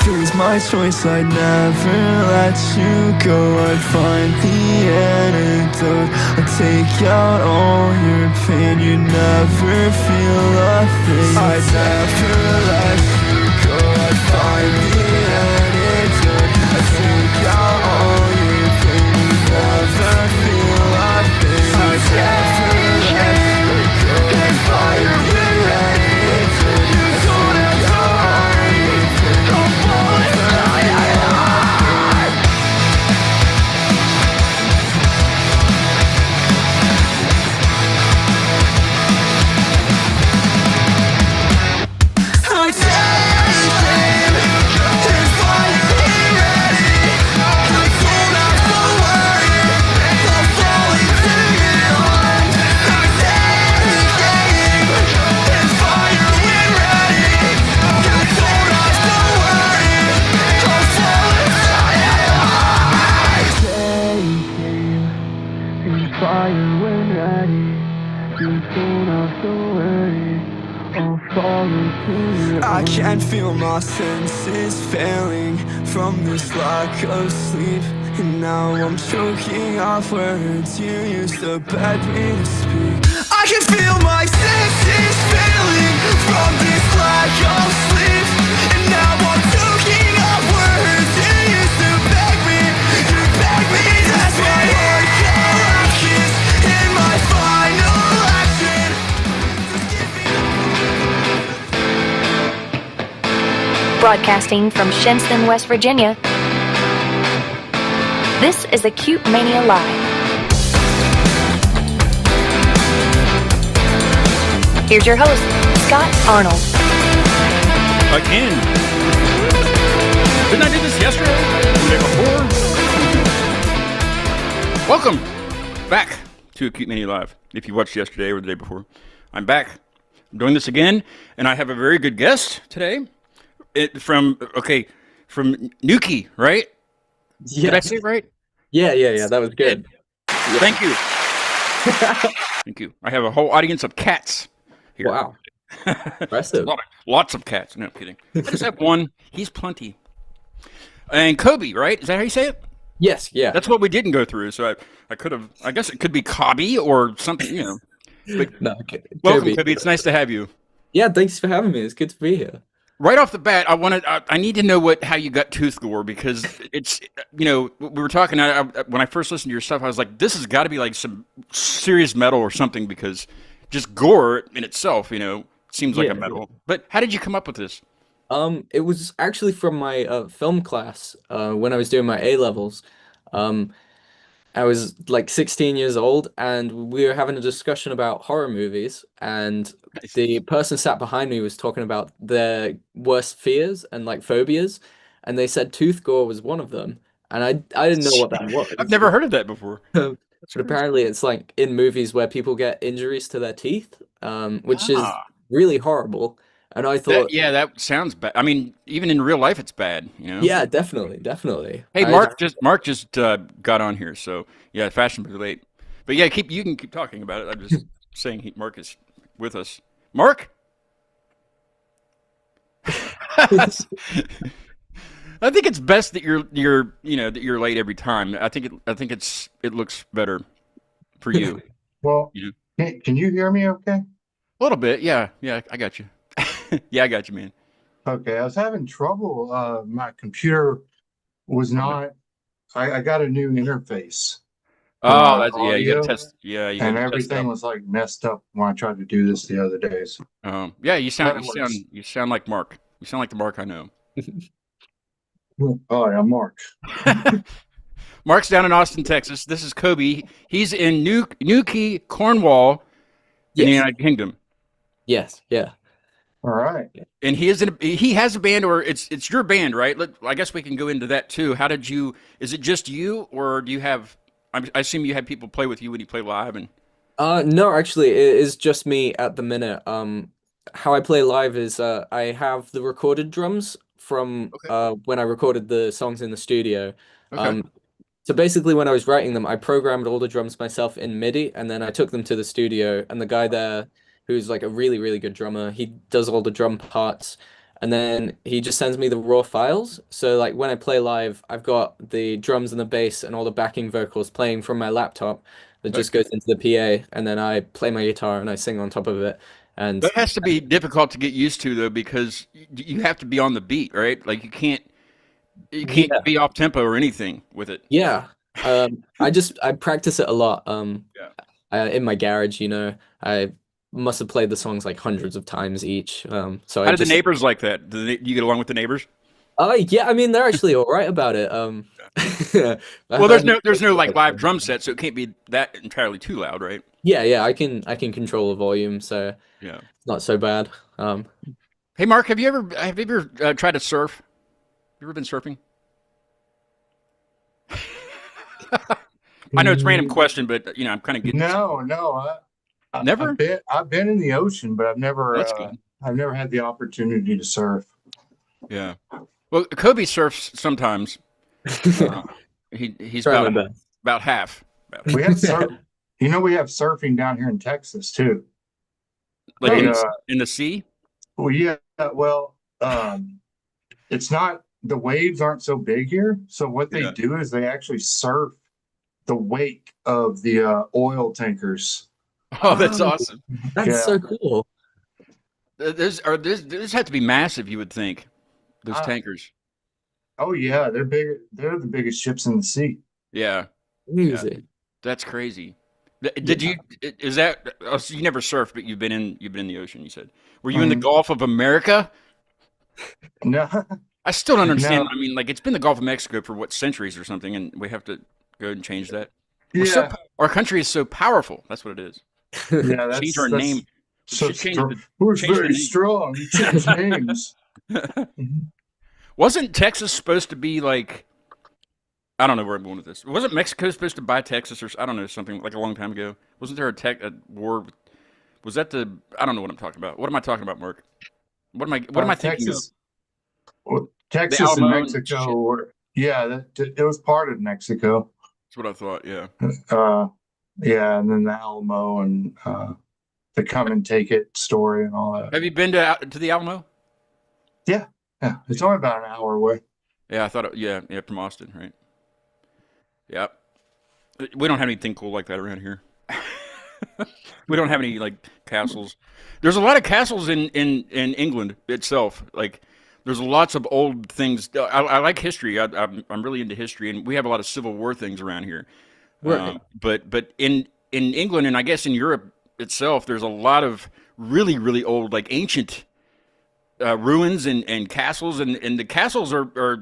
'cause my choice, I'd never let you go. I'd find the antidote, I'd take out all your pain. You'd never feel a thing. I'd never let you go. I'd find the antidote, I'd take out all your pain. You'd never feel a thing. I'd never let you go. I'd find the antidote, you don't have to hide. I'm falling I can feel my senses failing from this lack of sleep. And now I'm choking off words you used to beg me to speak. I can feel my senses failing from this lack of sleep. And now I'm choking off words you used to beg me. That's my heart collapses in my final action. Broadcasting from Shenton, West Virginia, this is Acute Mania Live. Here's your host, Scott Arnold. Again. Didn't I do this yesterday? The day before? Welcome back to Acute Mania Live. If you watched yesterday or the day before, I'm back. I'm doing this again, and I have a very good guest today. From Newquay, right? Yes. Did I say it right? Yeah. That was good. Thank you. Thank you. I have a whole audience of cats here. Wow. Impressive. Lots of cats. No, I'm kidding. I just have one. He's plenty. And Kobi, right? Is that how you say it? Yes, yeah. That's what we didn't go through, so I could have, I guess it could be Kobi or something, you know. But No, okay. welcome, Kobi. It's nice to have you. Yeah, thanks for having me. It's good to be here. Right off the bat, I need to know how you got tooth gore, because it's, you know, we were talking, when I first listened to your stuff, I was like, this has got to be like some serious metal or something, because just gore in itself, you know, seems like a metal. But how did you come up with this? It was actually from my film class when I was doing my A-levels. I was like 16 years old, and we were having a discussion about horror movies, and the person sat behind me was talking about their worst fears and like phobias, and they said tooth gore was one of them, and I didn't know what that was. I've never heard of that before. But apparently it's like in movies where people get injuries to their teeth, which is really horrible. And I thought, that sounds bad. I mean, even in real life, it's bad. You know? yeah, definitely. Hey, Mark just got on here, so yeah, fashionably late. But yeah, you can keep talking about it. I'm just saying Mark is with us. Mark, I think it's best that you're late every time. I think it looks better for you. Well, You know? can you hear me okay? A little bit, yeah, I got you. Yeah, I got you, man. Okay, I was having trouble. My computer was not, I got a new interface. Oh, you got audio, to test. Yeah, you and got to everything was like messed up when I tried to do this the other days. Yeah, you sound like Mark. You sound like the Mark I know. Oh, yeah, Mark. Mark's down in Austin, Texas. This is Kobi. He's in Newquay, Cornwall, in the United Kingdom. Yes, yeah. All right. And he has a band, or it's your band, right? I guess we can go into that too. Is it just you, or do you have, I assume you had people play with you when you play live? And No, actually, it is just me at the minute. How I play live is I have the recorded drums from when I recorded the songs in the studio. Okay. So basically, when I was writing them, I programmed all the drums myself in MIDI, and then I took them to the studio, and the guy there, who's like a really, really good drummer, he does all the drum parts, and then he just sends me the raw files. So like when I play live, I've got the drums and the bass and all the backing vocals playing from my laptop that That, just goes into the PA, and then I play my guitar and I sing on top of it. And that has to be difficult to get used to though, because you have to be on the beat, right? Like you can't yeah, be off tempo or anything with it. yeah. I practice it a lot. Yeah. In my garage, I must have played the songs like hundreds of times each. So How I do the just neighbors like that? Do you get along with the neighbors? Oh yeah, I mean they're actually all right about it. Well, I've had there's no like live drum set, so it can't be that entirely too loud, right? yeah, I can control the volume, so Yeah. it's not so bad. Hey, Mark, have you ever tried to surf? You ever been surfing? I know it's a random question, but I'm kind of getting No, no, never. I've been in the ocean, but That's good. I've never had the opportunity to surf. Yeah. Well, Kobe surfs sometimes. Uh, he's Try my best. about half. We have surf. We have surfing down here in Texas too. Like But, in the sea. well, yeah, well, it's not, the waves aren't so big here. So what they Yeah. do is they actually surf the wake of the oil tankers. Oh, that's awesome. That's Yeah. so cool. Those have to be massive, you would think. Those Uh, tankers. Oh yeah, they're big. They're the biggest ships in the sea. Yeah, Music. that's crazy. Did you? Is that? Oh, so you never surfed, but you've been in the ocean. You said. Were you in the Gulf of America? No, I still don't understand. No. I mean, like it's been the Gulf of Mexico for what, centuries or something, and we have to go and change that. yeah, Our country is so powerful. That's what it is. yeah. Change That's our name. so should change strong. the- We're change the very name. strong. We change names. Wasn't Texas supposed to be like? I don't know where I'm going with this. Wasn't Mexico supposed to buy Texas, or I don't know, something like a long time ago? Wasn't there a war? Was that the? I don't know what I'm talking about. What am I talking about, Mark? What am I thinking of? Texas, well, The Texas and Alamo and Mexico shit. were. Yeah, it was part of Mexico. That's what I thought. Yeah. Yeah, and then the Alamo and the come and take it story and all that. Have you been to the Alamo? Yeah, it's only about an hour away. Yeah, I thought. Yeah, from Austin, right? Yeah. We don't have anything cool like that around here. We don't have any like castles. There's a lot of castles in England itself. Like there's lots of old things. I like history. I'm really into history, and we have a lot of Civil War things around here. Right. But in England, and I guess in Europe itself, there's a lot of really old, like ancient ruins and castles, and the castles are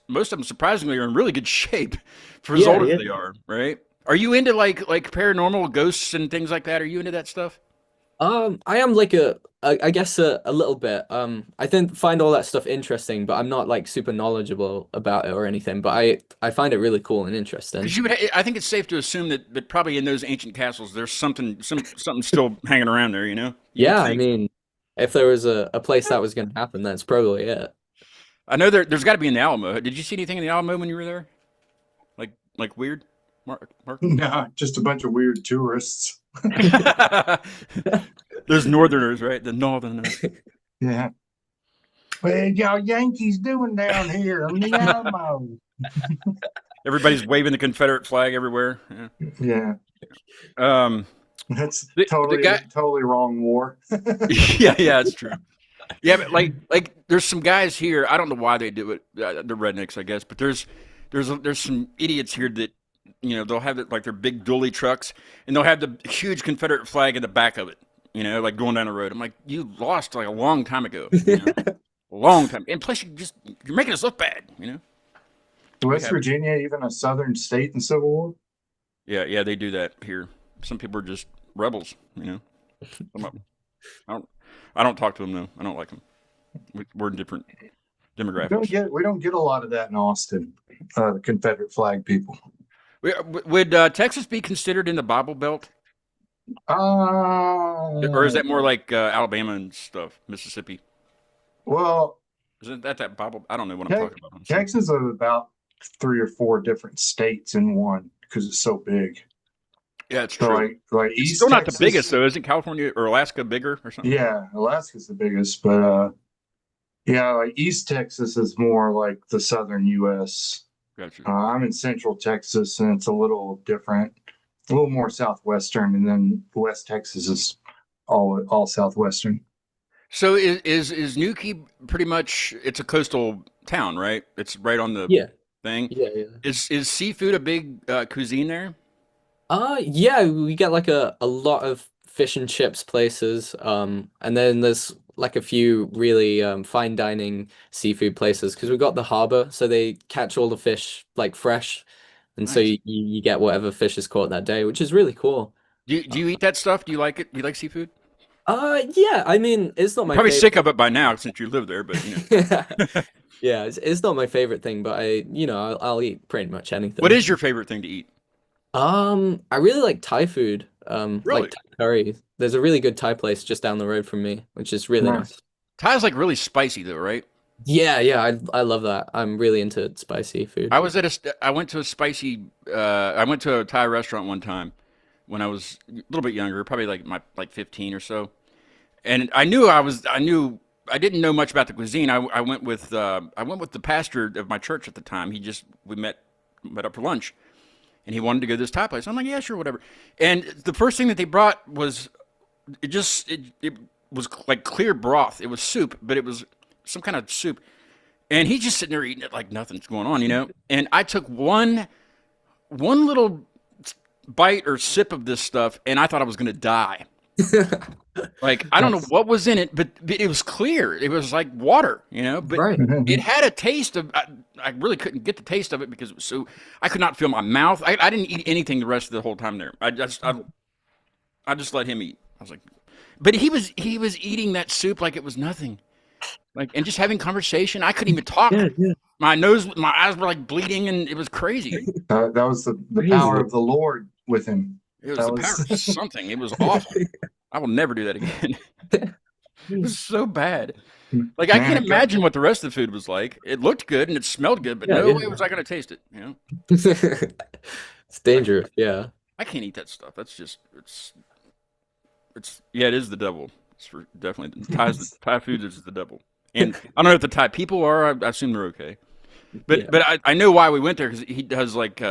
most of them surprisingly are in really good shape for as Yeah, old as yeah. they are. Right? Are you into like paranormal ghosts and things like that? Are you into that stuff? I am like I guess a little bit. I find all that stuff interesting, but I'm not like super knowledgeable about it or anything. But I find it really cool and interesting. Because I think it's safe to assume that probably in those ancient castles, there's something still hanging around there. You know? You would Yeah, I think. mean, if there was a place that was going to happen, that's probably it. I know there's got to be in the Alamo. Did you see anything in the Alamo when you were there? Like weird, Mark? No, just a bunch of weird tourists. There's Northerners, right? The Northerners. Yeah. What y'all Yankees doing down here on the Alamo? Everybody's waving the Confederate flag everywhere. Yeah. Yeah, Um, that's the totally guy, totally wrong war. yeah, it's true. Yeah, but like there's some guys here. I don't know why they do it. The rednecks, I guess. But there's some idiots here that they'll have it like their big dually trucks, and they'll have the huge Confederate flag in the back of it. Like going down the road. I'm like, you lost like a long time ago. A long time. And plus, you're making us look bad. West Virginia, even a southern state in Civil War? Yeah, they do that here. Some people are just rebels. Some of them. I don't talk to them though. I don't like them. We're in different demographics. We don't get a lot of that in Austin. The Confederate flag people. Would Texas be considered in the Bible Belt, or is that more like Alabama and stuff, Mississippi? Well, Isn't that Bible? I don't know what I'm talking about. Texas is about 3 or 4 different states in one because it's so big. Yeah, it's So true. like It's East still not Texas, the biggest, though. Isn't California or Alaska bigger or something? Yeah, Alaska's the biggest, but Yeah, like East Texas is more like the southern U.S. Gotcha. I'm in Central Texas, and it's a little different, a little more southwestern, and then West Texas is all southwestern. So is Newquay pretty much? It's a coastal town, right? It's right on the Yeah, thing. yeah, yeah. Is seafood a big cuisine there? Yeah, we get like a lot of fish and chips places. And then there's like a few really fine dining seafood places because we've got the harbor, so they catch all the fish like fresh, and so Nice. you get whatever fish is caught that day, which is really cool. Do you eat that stuff? Do you like it? Do you like seafood? Yeah, I mean, it's not You're my probably favorite. sick of it by now since you live there, but Yeah, it's not my favorite thing, but I'll eat pretty much what anything. is your favorite thing to eat? I really like Thai food. Like Really? Thai curry. There's a really good Thai place just down the road from me, which is really Nice. nice. Thai's like really spicy though, right? Yeah, yeah, I love that. I'm really into spicy food. I went to a spicy I went to a Thai restaurant one time when I was a little bit younger, probably like 15 or so. And I didn't know much about the cuisine. I went with the pastor of my church at the time. We met up for lunch, and he wanted to go to this Thai place. I'm like, yeah, sure, whatever. And the first thing that they brought was it was like clear broth. It was soup, but it was some kind of soup. And he's just sitting there eating it like nothing's going on, you know. And I took one little bite or sip of this stuff, and I thought I was gonna die. Like I don't know Nice. what was in it, but it was clear. It was like water, you know. But Right. it had a taste of. I really couldn't get the taste of it because it was so. I could not feel my mouth. I didn't eat anything the rest of the whole time there. I just let him eat. I was like, but he was eating that soup like it was nothing. Like and just having conversation. I couldn't even talk. Yeah, yeah. My eyes were like bleeding, and it was crazy. That was the power Crazy. of the Lord with him. It was That the power of was something. It was awful. I will never do that again. It was so bad. Like I man. can't imagine what the rest of the food was like. It looked good and it smelled good, but Yeah, no way yeah. was I going to taste it. You know, It's dangerous, yeah. I can't eat that stuff. That's just it's yeah, it is the devil. It's for definitely Thai food is the devil. And I don't know if the Thai people are. I assume they're okay. Yeah. But I know why we went there because he does like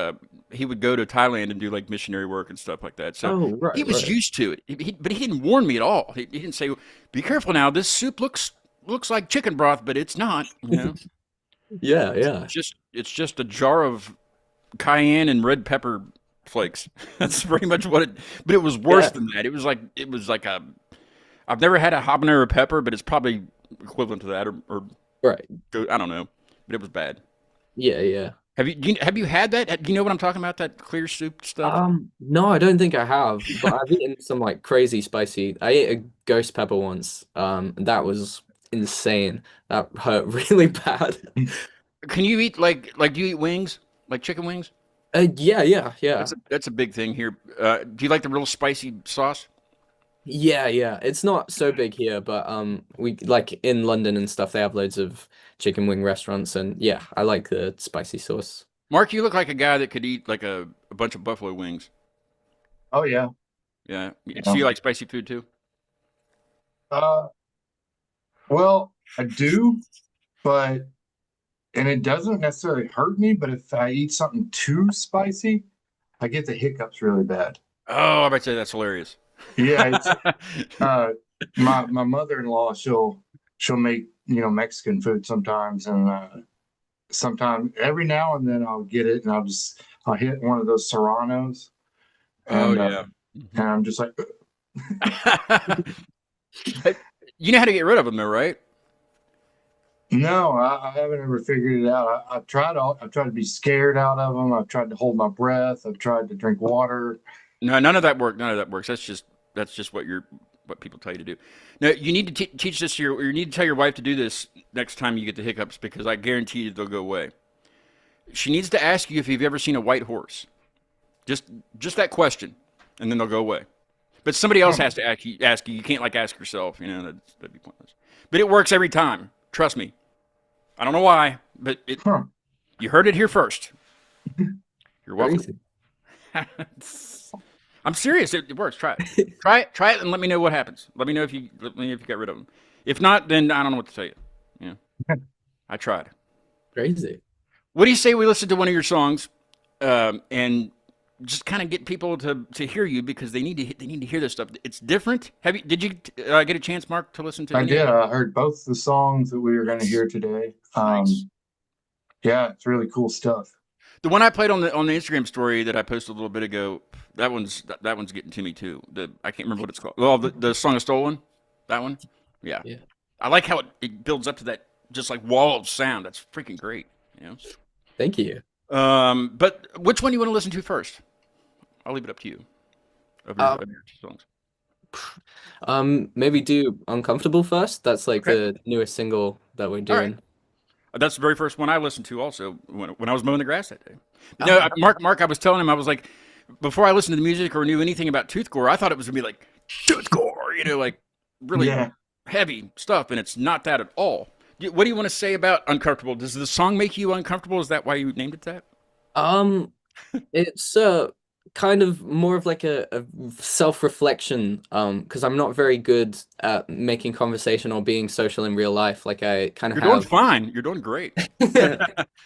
he would go to Thailand and do like missionary work and stuff like that. So Oh, he right, was right. used to it. But he didn't warn me at all. He didn't say, "Be careful now. This soup looks like chicken broth, but it's not." You know, Yeah, yeah. it's just a jar of cayenne and red pepper flakes. That's pretty much what it. But it was worse Yeah, than that. It was like a. I've never had a habanero pepper, but it's probably equivalent to that, or right. I don't know. But it was bad. Yeah, yeah. Have you had that? Do you know what I'm talking about? That clear soup stuff? No, I don't think I have, but I've eaten some like crazy spicy. I ate a ghost pepper once. That was insane. That hurt really bad. Can you eat do you eat wings? Like chicken wings? Yeah, yeah, yeah. That's a big thing here. Do you like the real spicy sauce? Yeah, yeah. It's not so big here, but we like in London and stuff, they have loads of chicken wing restaurants and yeah, I like the spicy sauce. Mark, you look like a guy that could eat like a bunch of buffalo wings. oh yeah. Yeah. So Yeah. you like spicy food too? Uh, well, I do, but and it doesn't necessarily hurt me, but if I eat something too spicy, I get the hiccups really bad. Oh, I bet you that's hilarious. Yeah, it's uh my mother-in-law, she'll make, Mexican food sometimes, and sometimes every now and then I'll get it and I'll hit one of those serranos, Oh and yeah. and I'm just like, You know how to get rid of them though, right? no, I haven't ever figured it out. I've tried to be scared out of them. I've tried to hold my breath. I've tried to drink water. No, none of that work. None of that works. That's just what people tell you to do. No, you need to teach this to you need to tell your wife to do this next time you get the hiccups because I guarantee you they'll go away. She needs to ask you if you've ever seen a white horse. Just just that question, and then they'll go away. But somebody else Huh. has to ask you. You can't like ask yourself. You know that'd be pointless. But it works every time. Trust me. I don't know why, but Huh. you heard it here first. You're welcome. Crazy. I'm serious. It works. Try it. Try it, and let me know what happens. Let me know if you got rid of them. If not, then I don't know what to tell you. Yeah. I tried. Crazy. What do you say we listen to one of your songs, and just kind of get people to hear you because they need to hear this stuff. It's different. Did you get a chance, Mark, to listen to? I did. I heard both the songs that we were going to hear today. Nice. Yeah, it's really cool stuff. The one I played on the Instagram story that I posted a little bit ago, that one's getting to me too. I can't remember what it's called. Well, the song is stolen. That one. Yeah. Yeah. I like how it builds up to that just like wall of sound. That's freaking great. You know. Thank you. But which one do you want to listen to first? I'll leave it up to you. Of your two songs. Maybe do Uncomfortable first. That's like Okay. the newest single that we're All doing. right. That's the very first one I listened to also when I was mowing the grass that day. Oh. No, Mark, I was telling him, I was like, before I listened to the music or knew anything about Tooth Gore, I thought it was going to be like, Tooth Gore, like really heavy stuff, and it's not that at all. What do you want to say about Uncomfortable? Does the song make you uncomfortable? Is that why you named it that? It's kind of more of like a self-reflection, because I'm not very good at making conversation or being social in real life. Like I kind of You're doing fine. You're doing great.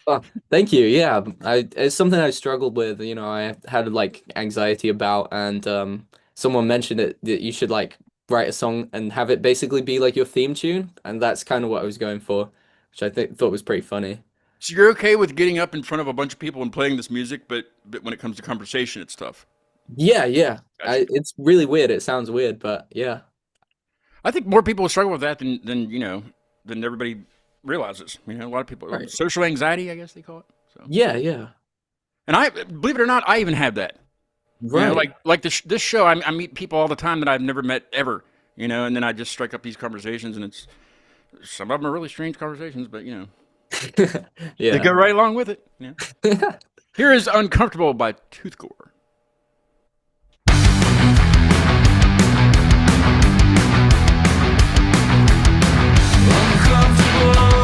Oh, thank you. Yeah, it's something I struggled with. I had like anxiety about, and someone mentioned it that you should like write a song and have it basically be like your theme tune, and that's kind of what I was going for, which I thought was pretty funny. So you're okay with getting up in front of a bunch of people and playing this music, but when it comes to conversation, it's tough. Yeah. Gotcha. It's really weird. It sounds weird, but yeah. I think more people struggle with that than everybody realizes. A lot of people social anxiety, I guess they call it. So Yeah. and I believe it or not, I even have that. Right. Like this show, I meet people all the time that I've never met ever. And then I just strike up these conversations, and some of them are really strange conversations, but Yeah. they go right along with it. Here is Uncomfortable by Tooth Gore. Uncomfortable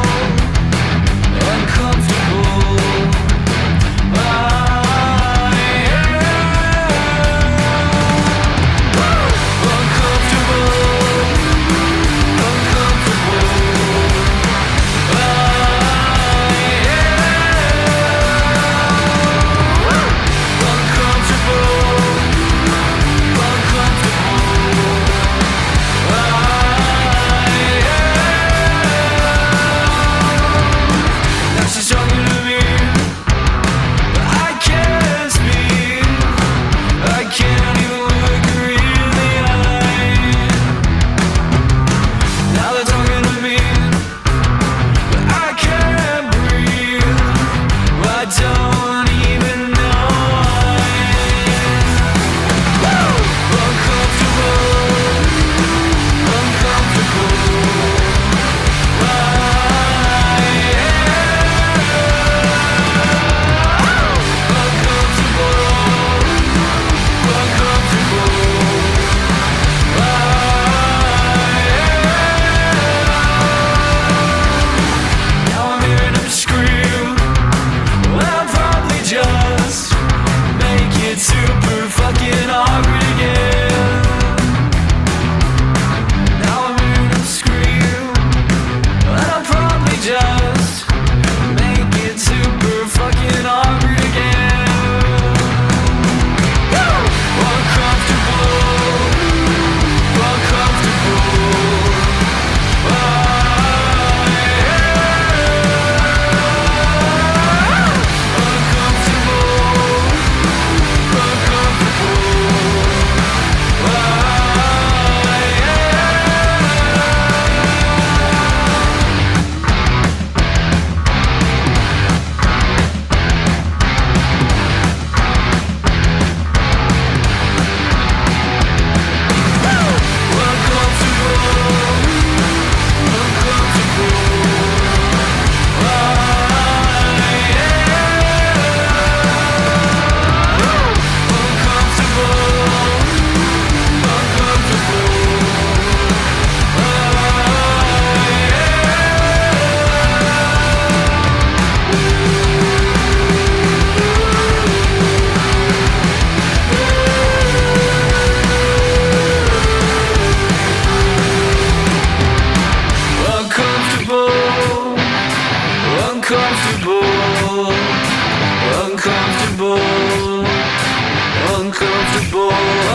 uncomfortable, uncomfortable,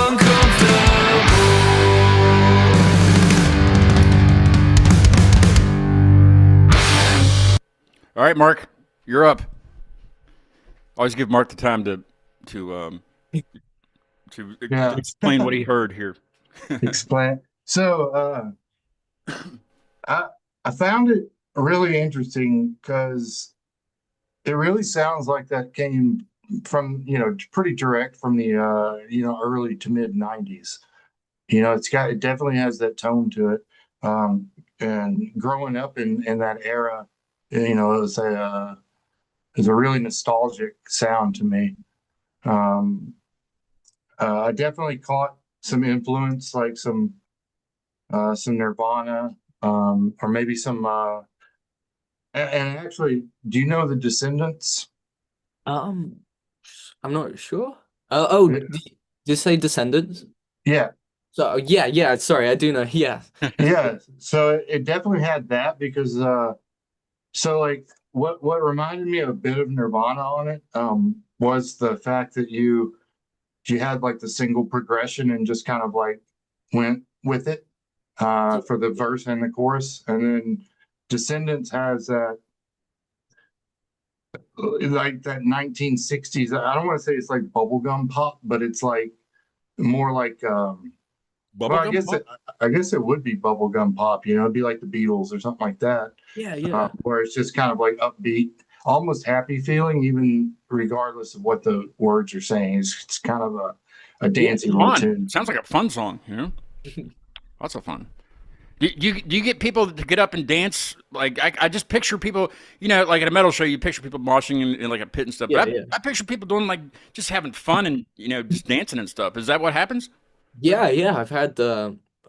uncomfortable. All right, Mark, you're up. Always give Mark the time to Yeah. explain what he heard here. Explain. So I I found it really interesting because it really sounds like that came from, pretty direct from the early to mid 90s. It definitely has that tone to it. And growing up in that era, it was a really nostalgic sound to me. I definitely caught some influence, like some Nirvana, or maybe some. And actually, do you know the Descendants? Um, I'm not sure. Oh, did you say Descendants? Yeah, So yeah. Sorry, I do know. Yeah, yeah. So it definitely had that because so like what reminded me a bit of Nirvana on it was the fact that you had like the single progression and just kind of like went with it for the verse and the chorus, and then Descendants has that like that 1960s. I don't want to say it's like bubblegum pop, but it's like more like well, Bubblegum pop? I guess it would be bubblegum pop, it'd be like the Beatles or something like that. yeah. Where it's just kind of like upbeat, almost happy feeling, even regardless of what the words are saying. It's kind of a dancey little Fun. tune. Sounds like a fun song. Lots of fun. Do you get people to get up and dance? Like I just picture people, like at a metal show, you picture people moshing in like a pit and stuff. Yeah, But I picture people doing like just having fun and just dancing and stuff. Is that what happens? Yeah. I've had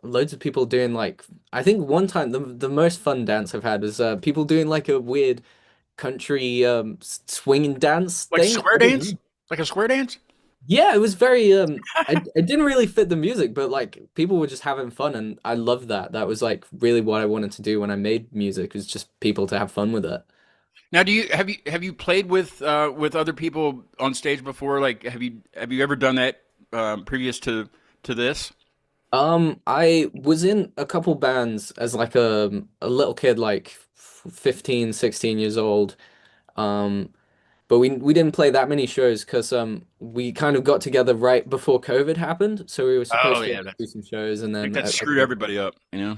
loads of people doing like I think one time the most fun dance I've had was people doing like a weird country swinging dance Like thing. square I don't dance? know. Like a square dance? Yeah, it was very it didn't really fit the music, but like people were just having fun and I loved that. That was like really what I wanted to do when I made music, was just people to have fun with it. Now, have you played with other people on stage before? Like, have you ever done that previous to this? I was in a couple bands as like a little kid, like 15, 16 years old. Um, but we didn't play that many shows because we kind of got together right before COVID happened, so we were Oh supposed to yeah, do some shows, and I think then that screwed everybody up. yeah.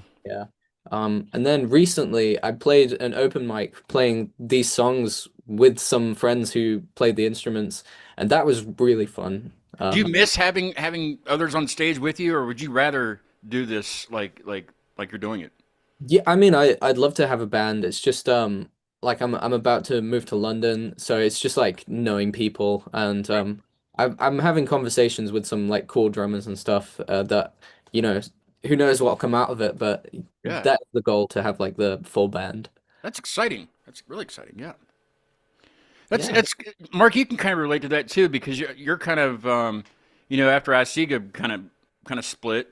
And then recently I played an open mic playing these songs with some friends who played the instruments, and that was really fun. Do you miss having others on stage with you, or would you rather do this like you're doing it? Yeah, I mean, I'd love to have a band. It's just like I'm about to move to London, so it's just like knowing people, and I'm having conversations with some like cool drummers and stuff that you know who knows what'll come out of it, but Yeah, that's the goal, to have like the full band. that's exciting. That's really exciting. Yeah, that's Yeah. that's Mark. You can kind of relate to that too because you're kind of after Asiga kind of split.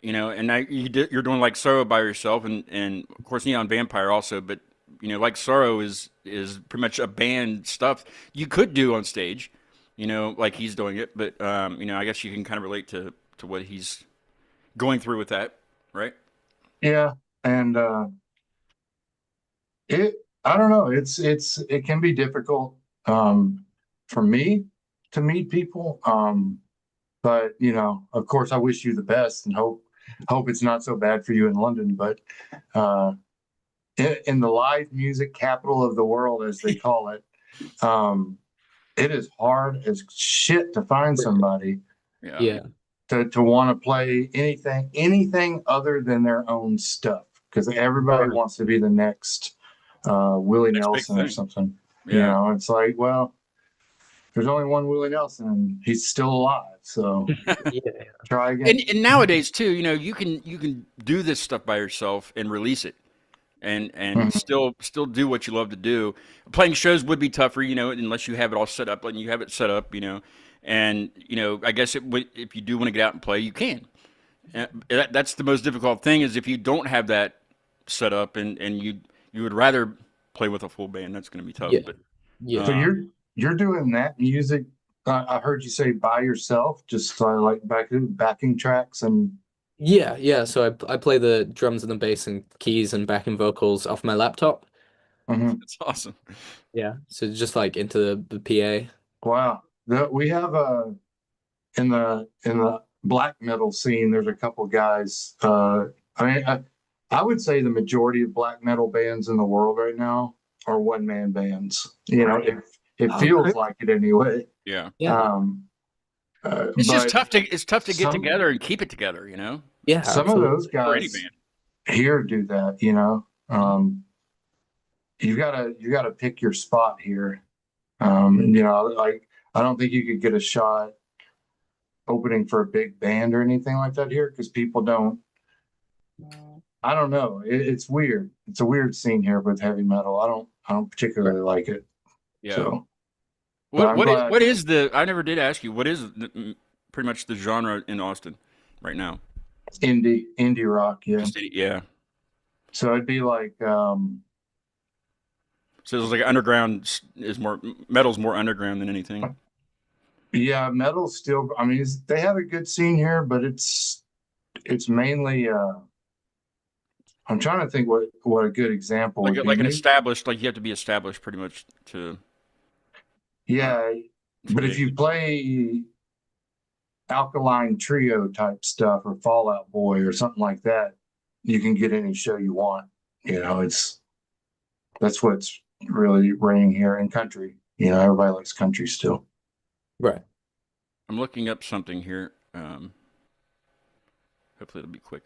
And now you're doing like Sorrow by yourself, and of course Neon Vampire also. But like Sorrow is pretty much a band stuff you could do on stage, like he's doing it. But I guess you can kind of relate to what he's going through with that, right? Yeah, and I don't know. It can be difficult for me to meet people. But of course, I wish you the best and hope it's not so bad for you in London. But uh, in the live music capital of the world, as they call it, it is hard as shit to find somebody Yeah, Yeah. to want to play anything other than their own stuff, because everybody Right. wants to be the next Willie next big Nelson or thing. something. Yeah, It's like, well, there's only one Willie Nelson, and he's still alive. So Yeah. try again. and nowadays too, you can do this stuff by yourself and release it. And Mhm. still do what you love to do. Playing shows would be tougher, unless you have it all set up, and you have it set up. And I guess if you do want to get out and play, you can. That's the most difficult thing is if you don't have that set up, and you would rather play with a full band. That's going to be tough. Yeah. But Yeah. So uh, you're doing that music. I heard you say by yourself, just like backing tracks and. Yeah. So I play the drums and the bass and keys and backing vocals off my laptop. Mhm. That's awesome. Yeah. So just like into the PA. Wow. We have in the black metal scene, there's a couple guys. I mean, I would say the majority of black metal bands in the world right now are one man bands. You know, it Oh, feels great. like it anyway. Yeah. Yeah. It's just But it's tough to get some together and keep it together, you know, Yeah, some of those absolutely. for any guys band. here do that. You gotta pick your spot here. Like I don't think you could get a shot opening for a big band or anything like that here because people don't. I don't know. It's weird. It's a weird scene here with heavy metal. I don't particularly like it. Yeah. So, but I'm What is, glad. what is the? I never did ask you. What is pretty much the genre in Austin right now? Indie rock, yeah. Yeah. So it'd be like So it's like underground is more metal's more underground than anything. yeah, metal still. I mean, they have a good scene here, but it's mainly. I'm trying to think what a good example would be. Like an established, like you have to be established pretty much to. Yeah, but if you play Alkaline Trio type stuff or Fallout Boy or something like that, you can get any show you want. That's what's really reigning here in country. Everybody likes country still. Right. I'm looking up something here. Hopefully it'll be quick.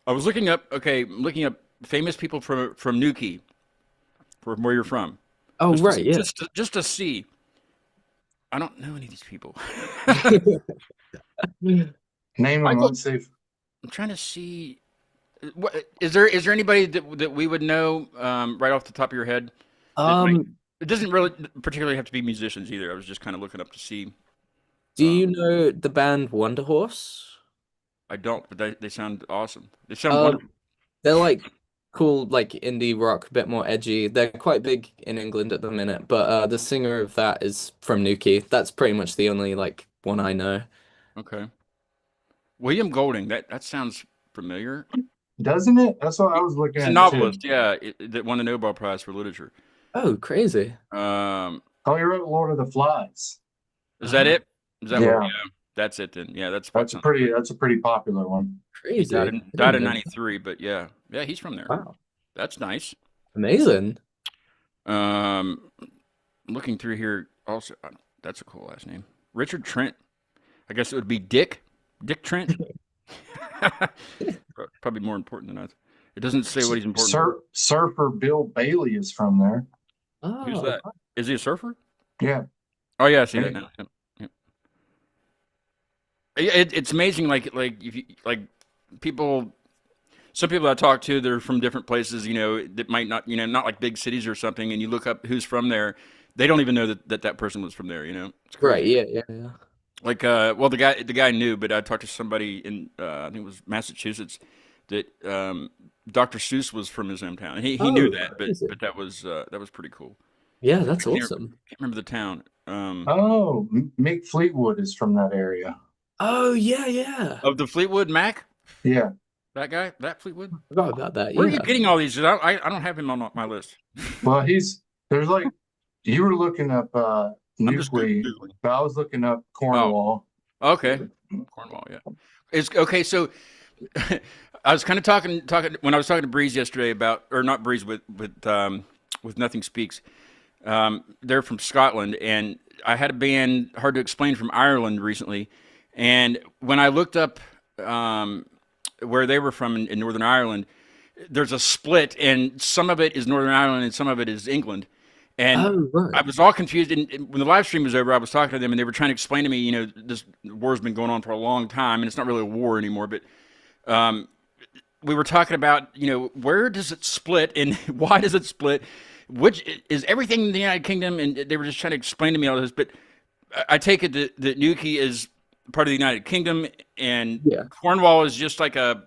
I was looking up. Okay, I'm looking up famous people from Newquay, from where you're from. Oh, Just right. Yeah. just to see. I don't know any of these people. Name them. Michael- Let's see. I'm trying to see. What is there anybody that we would know right off the top of your head? It doesn't really particularly have to be musicians either. I was just kind of looking up to see. Do you know the band Wonder Horse? I don't, but they sound awesome. They sound Um, wonderful. They're like cool, like indie rock, a bit more edgy. They're quite big in England at the minute, but the singer of that is from Newquay. That's pretty much the only like one I know. Okay. William Golding. That sounds familiar. Doesn't it? That's what I was looking He's at. a novelist, yeah, that won the Nobel Prize for literature. Oh, crazy. Um, Oh, he wrote Lord of the Flies. is that it? Is that Yeah. what? Yeah, that's it then. Yeah, that's That's a pretty popular one. He Crazy. died I in didn't know. '93, but yeah, he's from there. Wow. That's nice. Amazing. Looking through here, also, that's a cool last name. Richard Trent. I guess it would be Dick Trent. Probably more important than us. It doesn't say what he's important. Surfer Bill Bailey is from there. Who's Oh, that? Is he a surfer? Yeah. Oh yeah, I see that now. Yep. It's amazing. Like if you like people. Some people I talk to, they're from different places, that might not, not like big cities or something, and you look up who's from there, they don't even know that person was from there, It's crazy. right. Yeah. Like, well, the guy knew, but I talked to somebody in, I think it was Massachusetts, that Dr. Seuss was from his hometown. He knew that, crazy. but that was pretty cool. Yeah, that's I can't awesome. remember the town. Oh, Mick Fleetwood is from that area. Oh, yeah. Of the Fleetwood Mac, Yeah. that guy, that Fleetwood. Forgot about that. Where are Yeah. you getting all these? I don't have him on my list. Well, there's like, you were looking up I'm just Newquay, Googling. but I was looking up Cornwall. Okay, Cornwall, yeah. It's okay. So I was kind of talking when I was talking to Breeze yesterday about, or not Breeze, with Nothing Speaks. They're from Scotland, and I had a band Hard to Explain from Ireland recently, and when I looked up where they were from in Northern Ireland, there's a split, and some of it is Northern Ireland and some of it is England. And Oh, right. I was all confused. And when the live stream was over, I was talking to them, and they were trying to explain to me, this war's been going on for a long time, and it's not really a war anymore. But we were talking about, where does it split, and why does it split? Which is everything in the United Kingdom, and they were just trying to explain to me all this. But I take it that Newquay is part of the United Kingdom, and Yeah. Cornwall is just like a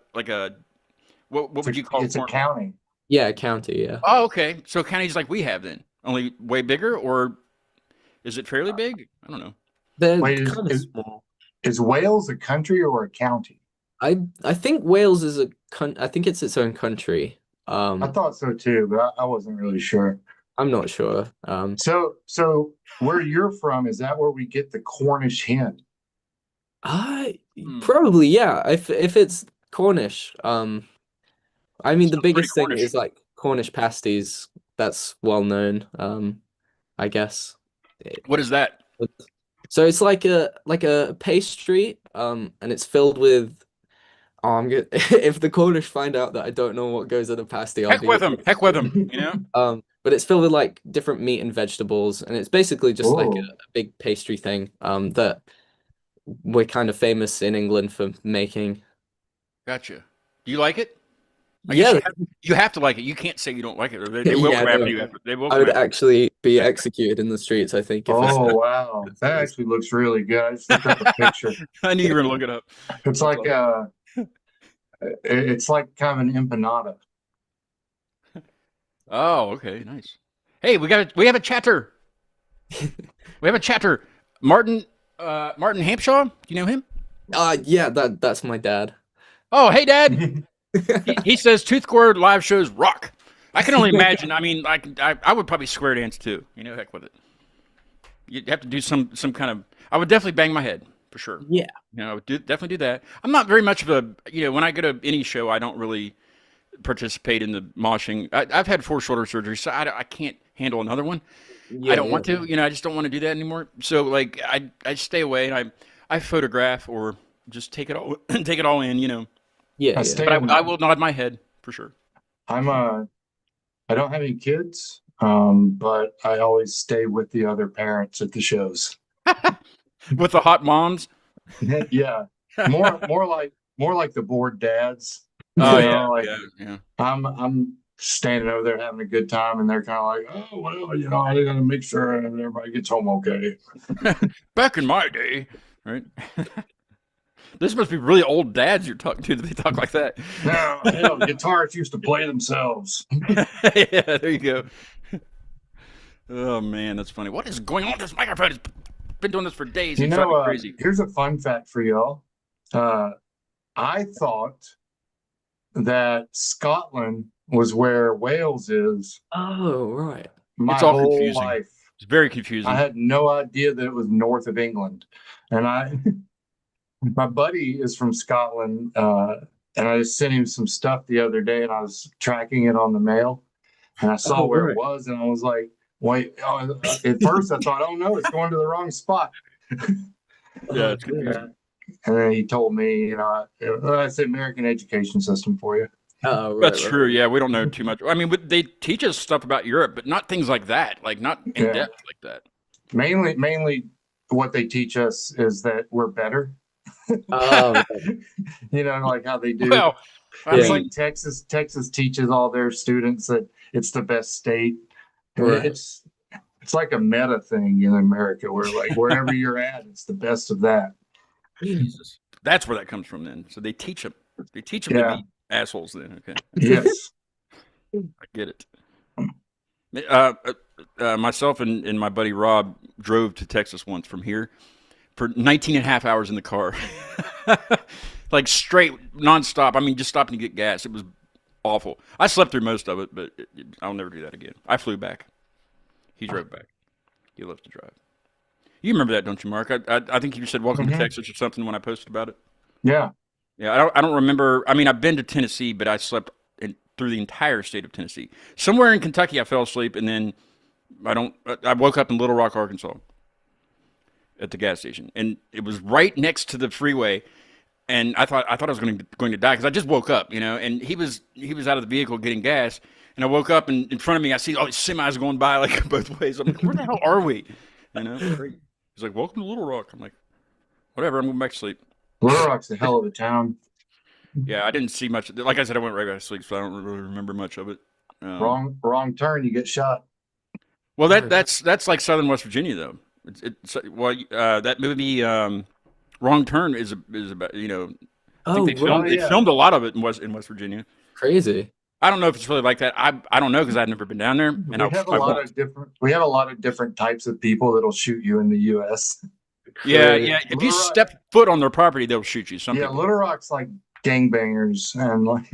what would you call It's a Cornwall? county. Yeah, county, yeah. Oh, okay. So counties like we have then, only way bigger, or Is it fairly big? I don't know. They're Wait, kind of small. is Wales a country or a county? I think Wales is I think it's its own country. I thought so too, but I wasn't really sure. I'm not sure. So where you're from, is that where we get the Cornish hen? I Hmm. probably, yeah. If it's Cornish, I mean the Sounds pretty biggest thing Cornish. is like Cornish pasties. That's well known. I guess. What is that? So it's like a pastry, and it's filled with. Oh, I'm good. If the Cornish find out that I don't know what goes in a pasty, I'll Heck be. with them. Heck with them. You know. But it's filled with like different meat and vegetables, and it's basically just like Oh, a big pastry thing. That we're kind of famous in England for making. Gotcha. Do you like it? I guess Yeah, you have to like it. You can't say you don't like it, or they will yeah, come after no. you. They will I come would after you. actually be executed in the streets, I think, if it's oh wow, that actually looks really good. I just looked up a picture. I knew you were gonna look it up. It's like it's like kind of an empanada. Oh, okay, nice. Hey, we have a chatter. We have a chatter. Martin Hampshaw. Do you know him? yeah, that's my dad. Oh, hey, Dad. He says Toothcore live shows rock. I can only imagine. I mean, I would probably square dance too. You know, heck with it. You'd have to do some kind of. I would definitely bang my head for sure. Yeah. You know, I would definitely do that. I'm not very much of a. You know, when I go to any show, I don't really participate in the moshing. I've had 4 shoulder surgeries, so I can't handle another one. Yeah, I don't want to. You know, I just don't want to do that anymore. So like, I stay away and I photograph or just take it all take it all in. You know, Yeah, I yeah. stay. but I will nod my head for sure. I don't have any kids, but I always stay with the other parents at the shows. With the hot moms. Yeah, more like the bored dads. Oh You yeah, know, like yeah. I'm standing over there having a good time, and they're kind of like, oh well, you know, I gotta make sure everybody gets home okay. Back in my day, right? This must be really old dads you're talking to. They talk like that. Now, hell, guitarists used to play themselves. Yeah, there you go. Oh man, that's funny. What is going on with this microphone? It's been doing this for days. You It's driving me know, crazy. here's a fun fact for y'all. I thought that Scotland was where Wales is Oh, right. my It's all whole confusing. life. It's very confusing. I had no idea that it was north of England. And my buddy is from Scotland, and I just sent him some stuff the other day, and I was tracking it on the mail, and I saw Oh, where right. it was, and I was like, wait, at first I thought, oh no, it's going to the wrong spot. Yeah, it's confusing. And then he told me, you know, that's the American education system for you. Oh, right, That's right. true. Yeah, we don't know too much. I mean, they teach us stuff about Europe, but not things like that. Like not in Yeah. depth like that. Mainly what they teach us is that we're better. Oh, right. You know, like how they do. Well, I It's mean, like Texas teaches all their students that it's the best state. Right. It's like a meta thing in America where like wherever you're at, it's the best of that. Jesus, that's where that comes from. Then, so they teach them. They teach them Yeah. to be assholes. Then, okay, Yes. I get it. Myself and my buddy Rob drove to Texas once from here for 19 and a half hours in the car. Like straight, nonstop. I mean, just stopping to get gas. It was awful. I slept through most of it, but I'll never do that again. I flew back. He drove back. He loves to drive. You remember that, don't you, Mark? I think you said "Welcome to Mhm. Texas" or something when I posted about it. Yeah. Yeah, I don't remember. I mean, I've been to Tennessee, but I slept through the entire state of Tennessee. Somewhere in Kentucky, I fell asleep, and then I woke up in Little Rock, Arkansas, at the gas station, and it was right next to the freeway. And I thought I was going to die because I just woke up, you know. And he was out of the vehicle getting gas, and I woke up, and in front of me, I see all these semis going by like both ways. I'm like, where the hell are we? You know. He's like, "Welcome to Little Rock." I'm like, "Whatever." I'm going back to sleep. Little Rock's a hell of a town. Yeah, I didn't see much. Like I said, I went right back to sleep, so I don't really remember much of it. Wrong turn, you get shot. Well, that's like Southern West Virginia, though. That movie, Wrong Turn, is about, you know. I Oh, think right. they filmed a lot of it in West Virginia. Crazy. I don't know if it's really like that. I don't know because I've never been down there, and We have a lot of different. We have a lot of different types of people that'll shoot you in the U.S. Yeah. If you Little Rock- step foot on their property, they'll shoot you. Some Yeah, people. Little Rock's like gangbangers, and like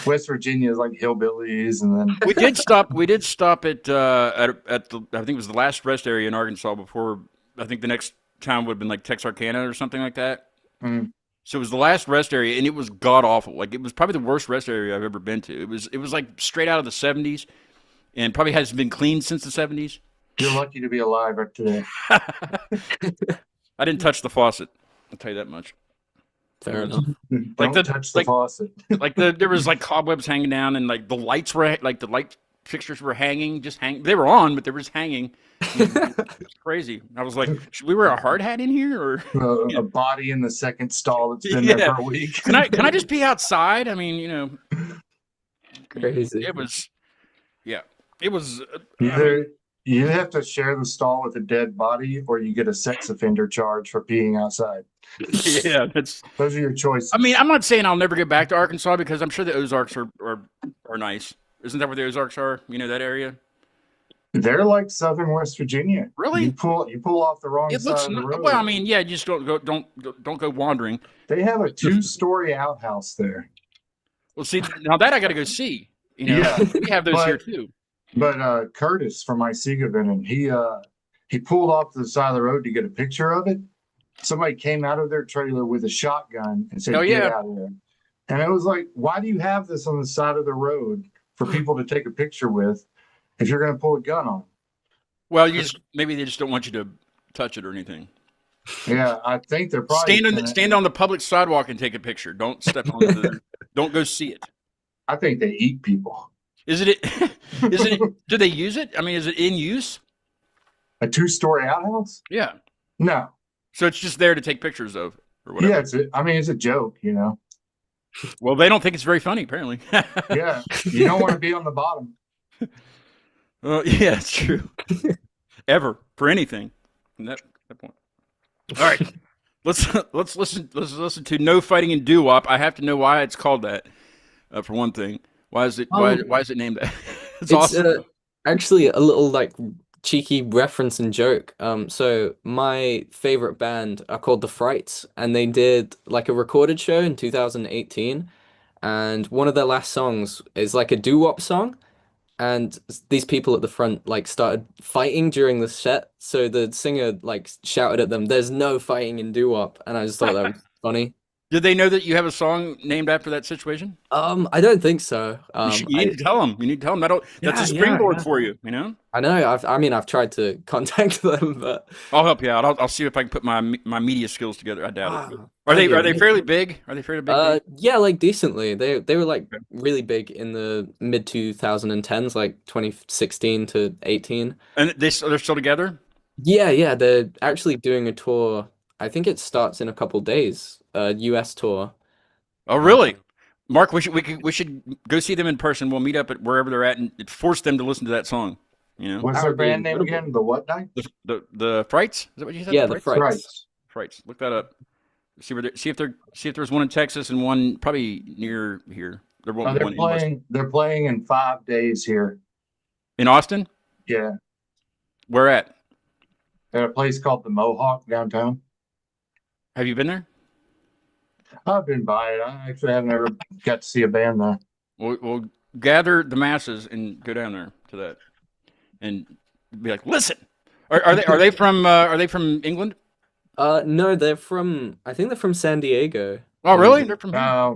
West Virginia is like hillbillies, and then We did stop. We did stop at the. I think it was the last rest area in Arkansas before. I think the next town would have been like Texarkana or something like that. Mm. So it was the last rest area, and it was god awful. Like it was probably the worst rest area I've ever been to. It was like straight out of the '70s, and probably hasn't been cleaned since the '70s. you're lucky to be alive right today. I didn't touch the faucet. I'll tell you that much. Fair enough. Don't the- touch the like- faucet. Like there was like cobwebs hanging down, and like the lights were like the light fixtures were hanging, just hang. They were on, but they were just hanging. It was crazy. I was like, should we wear a hard hat in here, or A body in the second stall that's been there for a week. can I just be outside? I mean, Crazy. it was, yeah, it was. Either you have to share the stall with a dead body, or you get a sex offender charge for peeing outside. Yeah, that's. Those are your choices. I mean, I'm not saying I'll never get back to Arkansas because I'm sure the Ozarks are nice. Isn't that where the Ozarks are? You know that area? They're like southern West Virginia. Really? You pull off the wrong It side looks of the road. well. I mean, yeah, you just don't go wandering. They have a 2-story outhouse there. Well, see, now that I got to go see. Yeah, We have those but- here too. But Curtis from my Sega Venom, he pulled off to the side of the road to get a picture of it. Somebody came out of their trailer with a shotgun and said, Oh, "Get yeah. out of there." And it was like, why do you have this on the side of the road for people to take a picture with if you're going to pull a gun on? Well, maybe they just don't want you to touch it or anything. Yeah, I think they're probably Stand on the public sidewalk and take a picture. Don't step on the. Don't go see it. I think they eat people. Is it? Do they use it? I mean, is it in use? A 2-story outhouse? Yeah. No. So it's just there to take pictures of or whatever. Yeah, it's a joke, you know. Well, they don't think it's very funny, apparently. Yeah, you don't want to be on the bottom. Well, yeah, it's true. Ever for anything. From that point. All right. Let's listen to No Fighting in Doo-wop. I have to know why it's called that. For one thing, why is it named that? It's awesome. Actually a little like cheeky reference and joke. So my favorite band are called the Frights, and they did like a recorded show in 2018, and one of their last songs is like a doo-wop song. And these people at the front like started fighting during the set, so the singer like shouted at them, "There's no fighting in doo-wop," and I just thought that was funny. Did they know that you have a song named after that situation? I don't think so. You need to tell them. You need to tell them. That's a springboard for you. You know. I know. I've tried to contact them, but I'll help you out. I'll see if I can put my media skills together. I doubt it. Are thank they you. fairly big? Are they fairly big? Yeah, like decently. They were like really big in the mid 2010s, like 2016 to 18. And they're still together? Yeah, they're actually doing a tour. I think it starts in a couple days. US tour. Oh, really? Mark, we should go see them in person. We'll meet up at wherever they're at and force them to listen to that song. You know, What's That their would be band name incredible. again? The what night? the Frights. Is that what you said? Yeah, the Frights. Frights. Frights. Look that up. See if there's one in Texas and one probably near here. There won't be one in West- They're playing in 5 days here. in Austin. Yeah, Where at? at a place called the Mohawk downtown. Have you been there? I've been by it. I actually haven't ever got to see a band there. We'll gather the masses and go down there to that, and be like, listen. Are they from England? No, I think they're from San Diego. Oh, really? They're from here.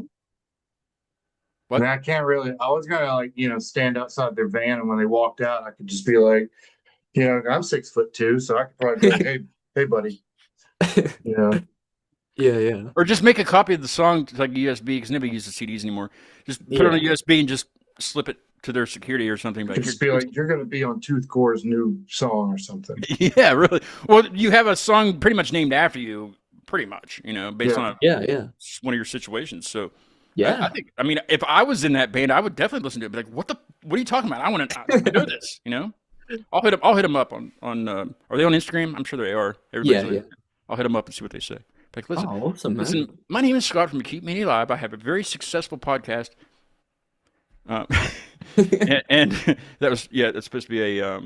What? I mean, I can't really. I was gonna stand outside their van, and when they walked out, I could just be like, I'm 6'2", so I could probably be like, hey, buddy. Yeah. Or just make a copy of the song to like USB because nobody uses CDs anymore. Just put it on a USB and just slip it to their security or something. Like, Just be like, you're gonna be on Tooth Core's new song or something. yeah, really. Well, you have a song pretty much named after you, pretty much. Based on Yeah. one of your situations. So Yeah. I think. I mean, if I was in that band, I would definitely listen to it. Be like, what are you talking about? I want to know this. I'll hit them up on. Are they on Instagram? I'm sure they are. Yeah. I'll hit them up and see what they say. Like, listen, Oh, awesome, man. listen. My name is Scott from Acute Mania Live. I have a very successful podcast. Um, and that was that's supposed to be a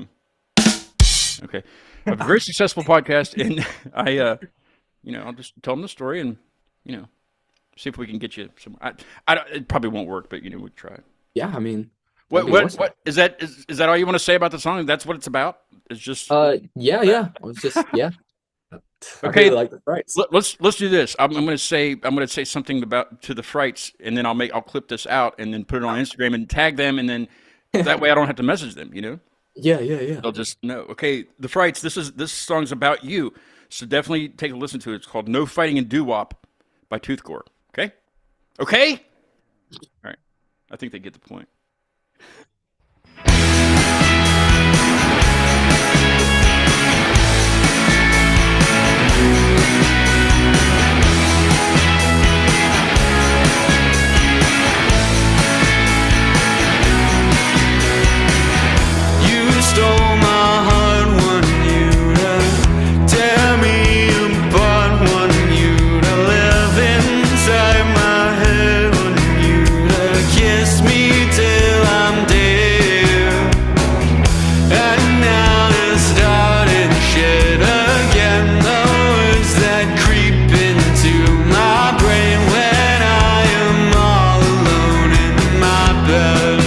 okay, a very successful podcast, and I I'll just tell them the story and see if we can get you some. It probably won't work, but we'll try. Yeah, I mean, What awesome. what is that? Is that all you want to say about the song? That's what it's about. It's just yeah. I was just I okay. really like the Frights. Let's do this. I'm gonna say something to the Frights, and then I'll clip this out and then put it on Instagram and tag them, and then that way I don't have to message them. Yeah. They'll just know. Okay, the Frights. This song's about you, so definitely take a listen to it. It's called "No Fighting in Doo-wop" by Gore. Okay. All right. I think they get the point. Stole my heart, want you to tear me apart, want you to live inside my head, want you to kiss me till I'm dead. And now to start and shit again, the words that creep into my brain when I am all alone in my bed.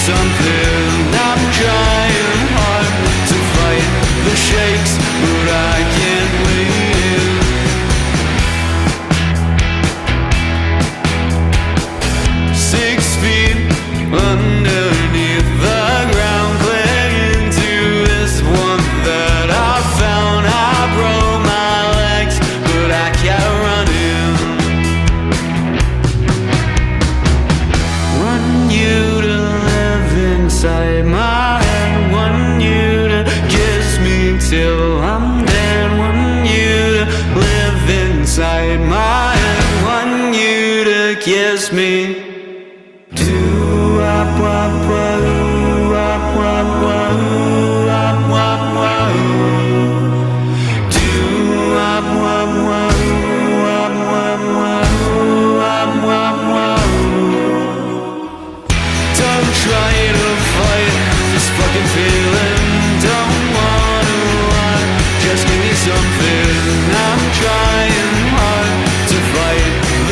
Something I'm trying hard to fight the shakes, but I can't win. 6 feet underneath the ground, clinging to this one that I found. I broke my legs, but I kept running. Want you to inside my head, want you to kiss me till I'm dead, want you to live inside my head, want you to kiss me.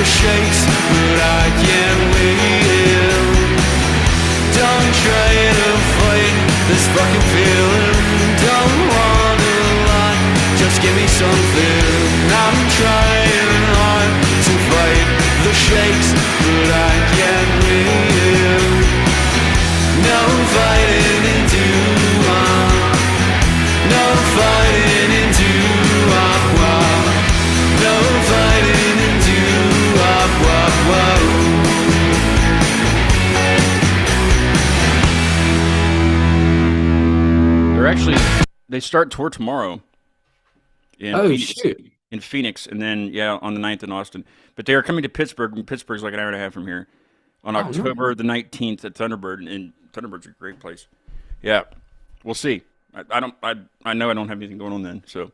Shakes, but I can't win. Don't try to fight this fucking feeling. Don't wanna lie, just give me something. I'm trying hard to fight the shakes, but I can't win. No fighting in doo-wop, no fighting in doo-wop, no fighting in doo-wop, wop, wop. They start tour tomorrow in Phoenix, and then on the 9th in Austin. But they are coming to Pittsburgh, and Pittsburgh's like an hour and a half from here on October the 19th at Thunderbird, and Thunderbird's a great place. Yeah, we'll see. I know I don't have anything going on then, so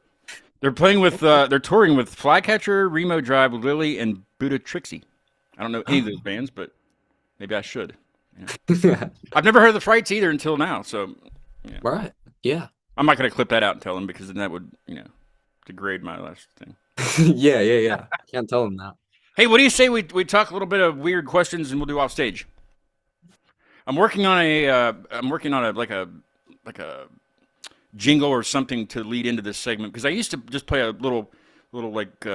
they're playing with they're touring with Flycatcher, Remo Drive, Lily, and Buddha Trixie. I don't know any of those bands, but maybe I should. I've never heard of the Frights either until now, so Right. Yeah. I'm not going to clip that out and tell them, because then that would degrade my last thing. Yeah. Can't tell them that. Hey, what do you say we talk a little bit of weird questions and we'll do off stage? I'm working on a like a jingle or something to lead into this segment, because I used to just play a little like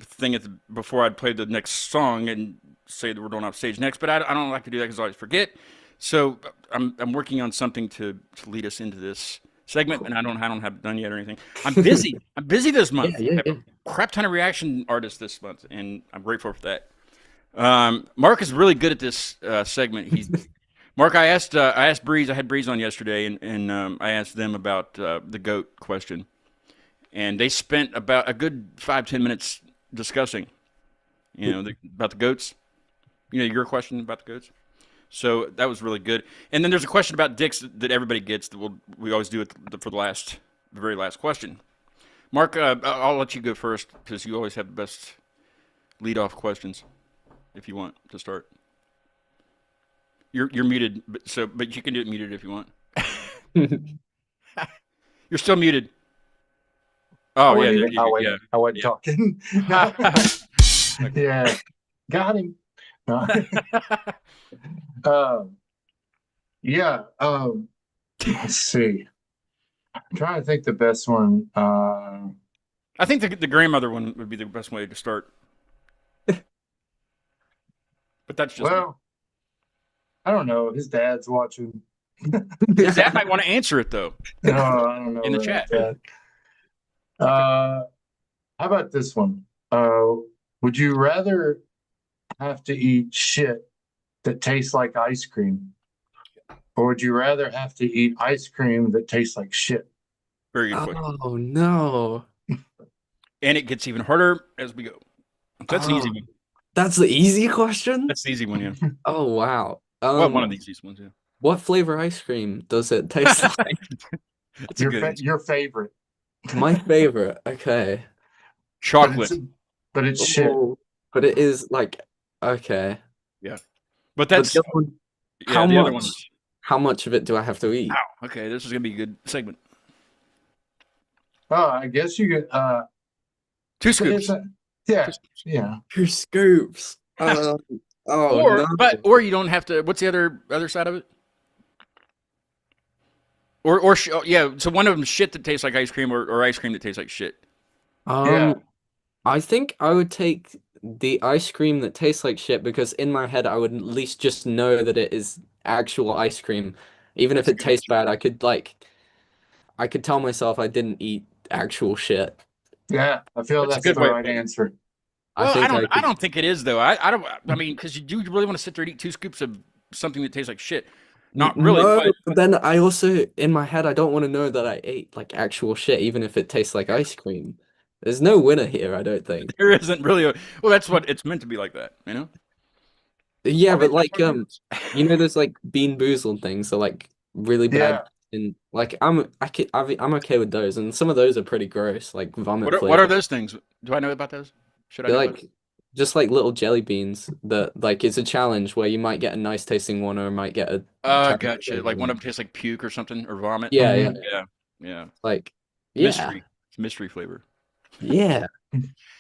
thing before I'd play the next song and say that we're going off stage next. But I don't like to do that because I always forget. So I'm working on something to lead us into this segment, and I don't have it done yet or anything. I'm busy. I'm busy this month. I have a crap ton of reaction artists this month, and I'm grateful for that. Mark is really good at this segment. Mark, I asked Breeze. I had Breeze on yesterday, and I asked them about the goat question, and they spent about a good 5-10 minutes discussing, about the goats. Your question about the goats. So that was really good. And then there's a question about dicks that everybody gets that we always do it for the very last question. Mark, I'll let you go first because you always have the best lead-off questions. If you want to start, you're muted, but you can do it muted if you want. You're still muted. Oh yeah, I wasn't talking. Yeah, got him. Yeah. Let's see. I'm trying to think the best one. I think the grandmother one would be the best way to start. But that's just me. I don't know. His dad's watching. His dad might want to answer it though. No, I don't know. In the chat. How about this one? Would you rather have to eat shit that tastes like ice cream, or would you rather have to eat ice cream that tastes like shit? Very good question. Oh no! And it gets even harder as we go. That's an easy one. That's the easy question? That's the easy one, yeah. Oh, wow. One of these easy ones, yeah. What flavor ice cream does it taste like? Your favorite. My favorite, okay. Chocolate. But it's shit. But it is like, okay. Yeah. But that's... How much of it do I have to eat? Wow. Okay, this is going to be a good segment. Oh, I guess you get... 2 scoops. Yeah. 2 scoops. No. Or you don't have to. What's the other side of it? So one of them shit that tastes like ice cream, or ice cream that tastes like shit. I think I would take the ice cream that tastes like shit because in my head I would at least just know that it is actual ice cream, even if it tastes bad. I could tell myself I didn't eat actual shit. Yeah, I feel that's the right answer. Well, I don't think it is though. I mean, because you really want to sit there and eat 2 scoops of something that tastes like shit. Not really. No, but then I also, in my head, I don't want to know that I ate like actual shit, even if it tastes like ice cream. There's no winner here, I don't think. There isn't really. Well, that's what it's meant to be like that, Yeah, but like there's like Bean Boozled things are like really bad, and like I'm okay with those, and some of those are pretty gross, like vomit. What are those things? Do I know about those? They're like just like little jelly beans that like it's a challenge where you might get a nice tasting one or might get a gotcha. Like one of them tastes like puke or something or vomit. Yeah. Like mystery. It's mystery flavor. Yeah.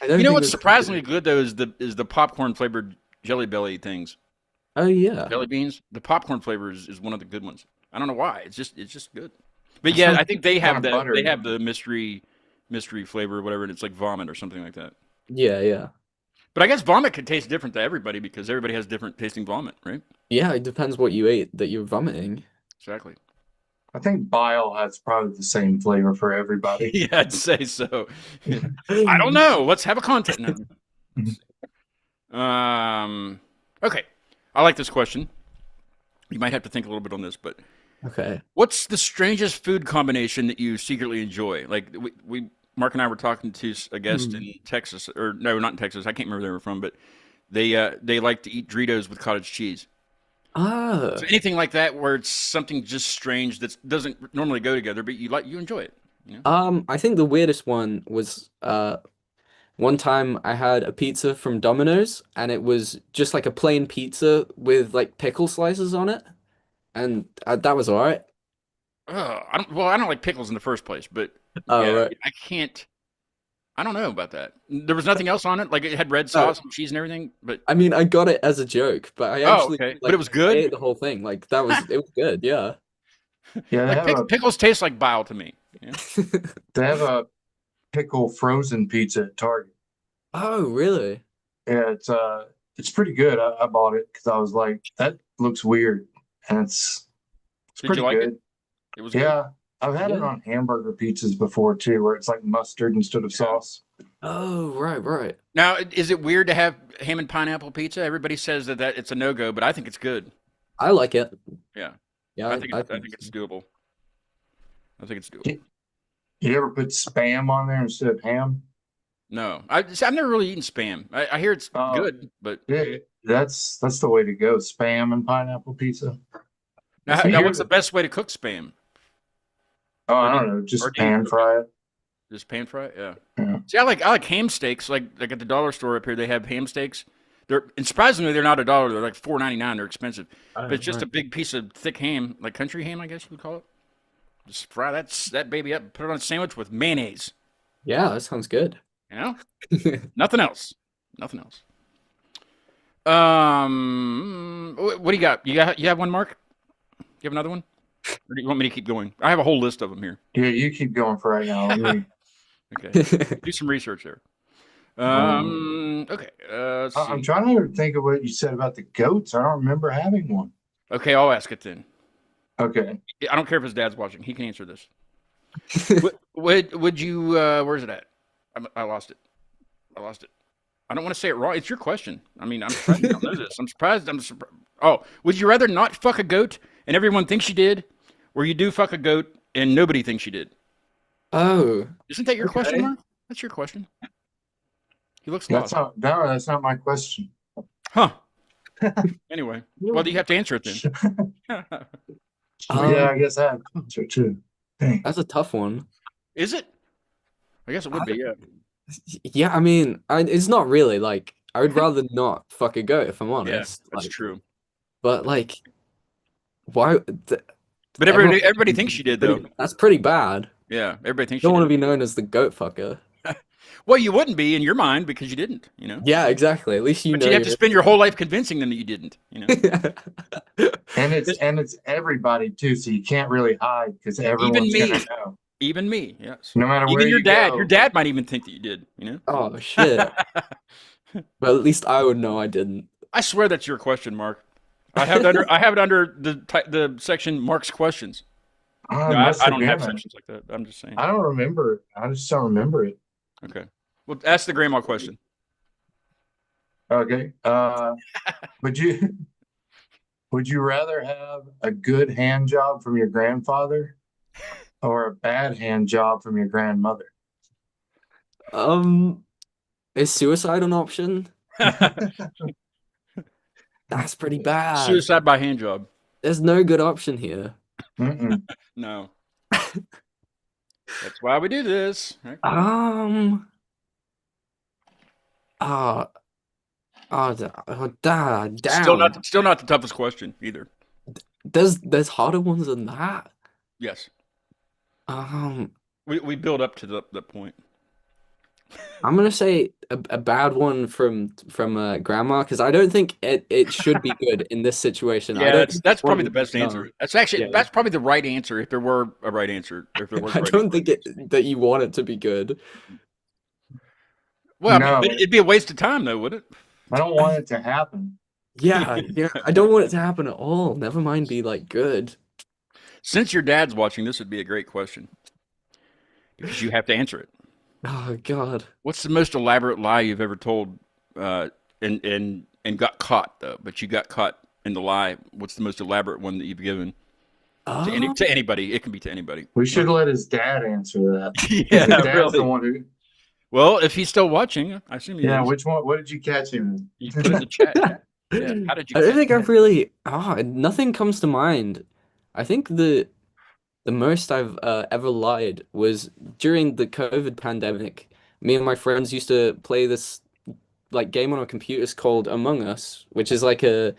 What's surprisingly good though is the popcorn flavored Jelly Belly things. Oh yeah. Jelly beans. The popcorn flavor is one of the good ones. I don't know why. It's just good. But yeah, I think they have the mystery flavor or whatever, and it's like vomit or something like that. Yeah. But I guess vomit could taste different to everybody because everybody has different tasting vomit, right? Yeah, it depends what you ate that you're vomiting. Exactly. I think bile has probably the same flavor for everybody. Yeah, I'd say so. I don't know. Let's have a content now. Okay. I like this question. You might have to think a little bit on this, but okay. What's the strangest food combination that you secretly enjoy? Like Mark and I were talking to a guest in Texas, or no, not in Texas. I can't remember where they were from, but they like to eat Doritos with cottage cheese. Ah. So anything like that where it's something just strange that doesn't normally go together, but you enjoy it. I think the weirdest one was one time I had a pizza from Domino's and it was just like a plain pizza with like pickle slices on it, and that was all right. I don't like pickles in the first place, but right. I can't. I don't know about that. There was nothing else on it, like it had red sauce and cheese and everything. But I mean, I got it as a joke, but I actually, but it was good. I ate the whole thing. Like it was good. Yeah. Yeah. Like pickles taste like bile to me. Yeah? They have a pickle frozen pizza at Target. Oh, really? Yeah, it's pretty good. I bought it because I was like, that looks weird, and it's pretty good. It was good. Yeah. I've had it on hamburger pizzas before too, where it's like mustard instead of sauce. Oh, right. Now, is it weird to have ham and pineapple pizza? Everybody says that it's a no-go, but I think it's good. I like it. Yeah, Yeah, I think it's doable. I think it's doable. You ever put spam on there instead of ham? No, I've never really eaten spam. I hear it's good, but Yeah, that's the way to go. Spam and pineapple pizza. now what's the best way to cook spam? Oh, I don't know. Just pan fry it. Just pan fry it? Yeah. Yeah. See, I like ham steaks. Like at the dollar store up here, they have ham steaks. And surprisingly, they're not $1. They're like $4.99. They're expensive, but it's just a big piece of thick ham, like country ham, I guess you would call it. Just fry that baby up, put it on a sandwich with mayonnaise. Yeah, that sounds good. You know, nothing else. Nothing else. What do you got? You have one, Mark? You have another one? Or do you want me to keep going? I have a whole list of them here. Yeah, you keep going for right now. Okay, do some research there. Okay. I'm trying to think of what you said about the goats. I don't remember having one. Okay, I'll ask it then. Okay. I don't care if his dad's watching. He can answer this. Would you? Where's it at? I lost it. I don't want to say it wrong. It's your question. I mean, I'm surprised you don't know this. I'm surprised. Oh, would you rather not fuck a goat and everyone thinks you did, or you do fuck a goat and nobody thinks you did? Oh, isn't that your question, Mark? That's your question. He looks lost. That's not my question. Huh. Anyway, well, do you have to answer it then? Yeah, I guess I have to answer too. Dang. That's a tough one. Is it? I guess it would be, yeah. Yeah, I mean, it's not really. Like, I would rather not fuck a goat, if I'm honest. Yeah, that's true. But, like, why? But everybody thinks you did, though. That's pretty bad. Yeah, everybody thinks you you don't want did. to be known as the goat fucker. Well, you wouldn't be in your mind because you didn't, you know? Yeah, exactly. At least but you'd have to spend your whole life convincing them that you didn't, you know? And it's everybody, too, so you can't really hide because everyone's going to know. Even me, yes. No matter where your dad might even think that you did, you know? Oh, shit. But at least I would know I didn't. I swear that's your question, Mark. I have it under the section Mark's questions. I don't have sections like that. I'm just saying. I don't remember it. I just don't remember it. Okay. Well, ask the grandma question. Okay. Would you rather have a good hand job from your grandfather or a bad hand job from your grandmother? Is suicide an option? That's pretty bad. Suicide by hand job. There's no good option here. No. That's why we do this. Damn. Still not the toughest question either. There's harder ones than that. Yes. We build up to the point. I'm gonna say a bad one from grandma because I don't think it should be good in this situation. Yeah, that's probably the best answer. That's probably the right answer if there were a right answer. If there was I don't think that you want it to be good. Well, no. It'd be a waste of time, though, wouldn't it? I don't want it to happen. Yeah, I don't want it to happen at all. Never mind be like good. Since your dad's watching, this would be a great question because you have to answer it. Oh God! What's the most elaborate lie you've ever told, and got caught though? But you got caught in the lie. What's the most elaborate one that you've given to anybody? It can be to anybody. We should let his dad answer that. Yeah, his dad's really. The one who. Well, if he's still watching, I assume he is. Which one? What did you catch him in? You put it in the chat. Yeah. How did you? I don't think I've really. Nothing comes to mind. I think the most I've ever lied was during the COVID pandemic. Me and my friends used to play this like game on our computers called Among Us, which is like I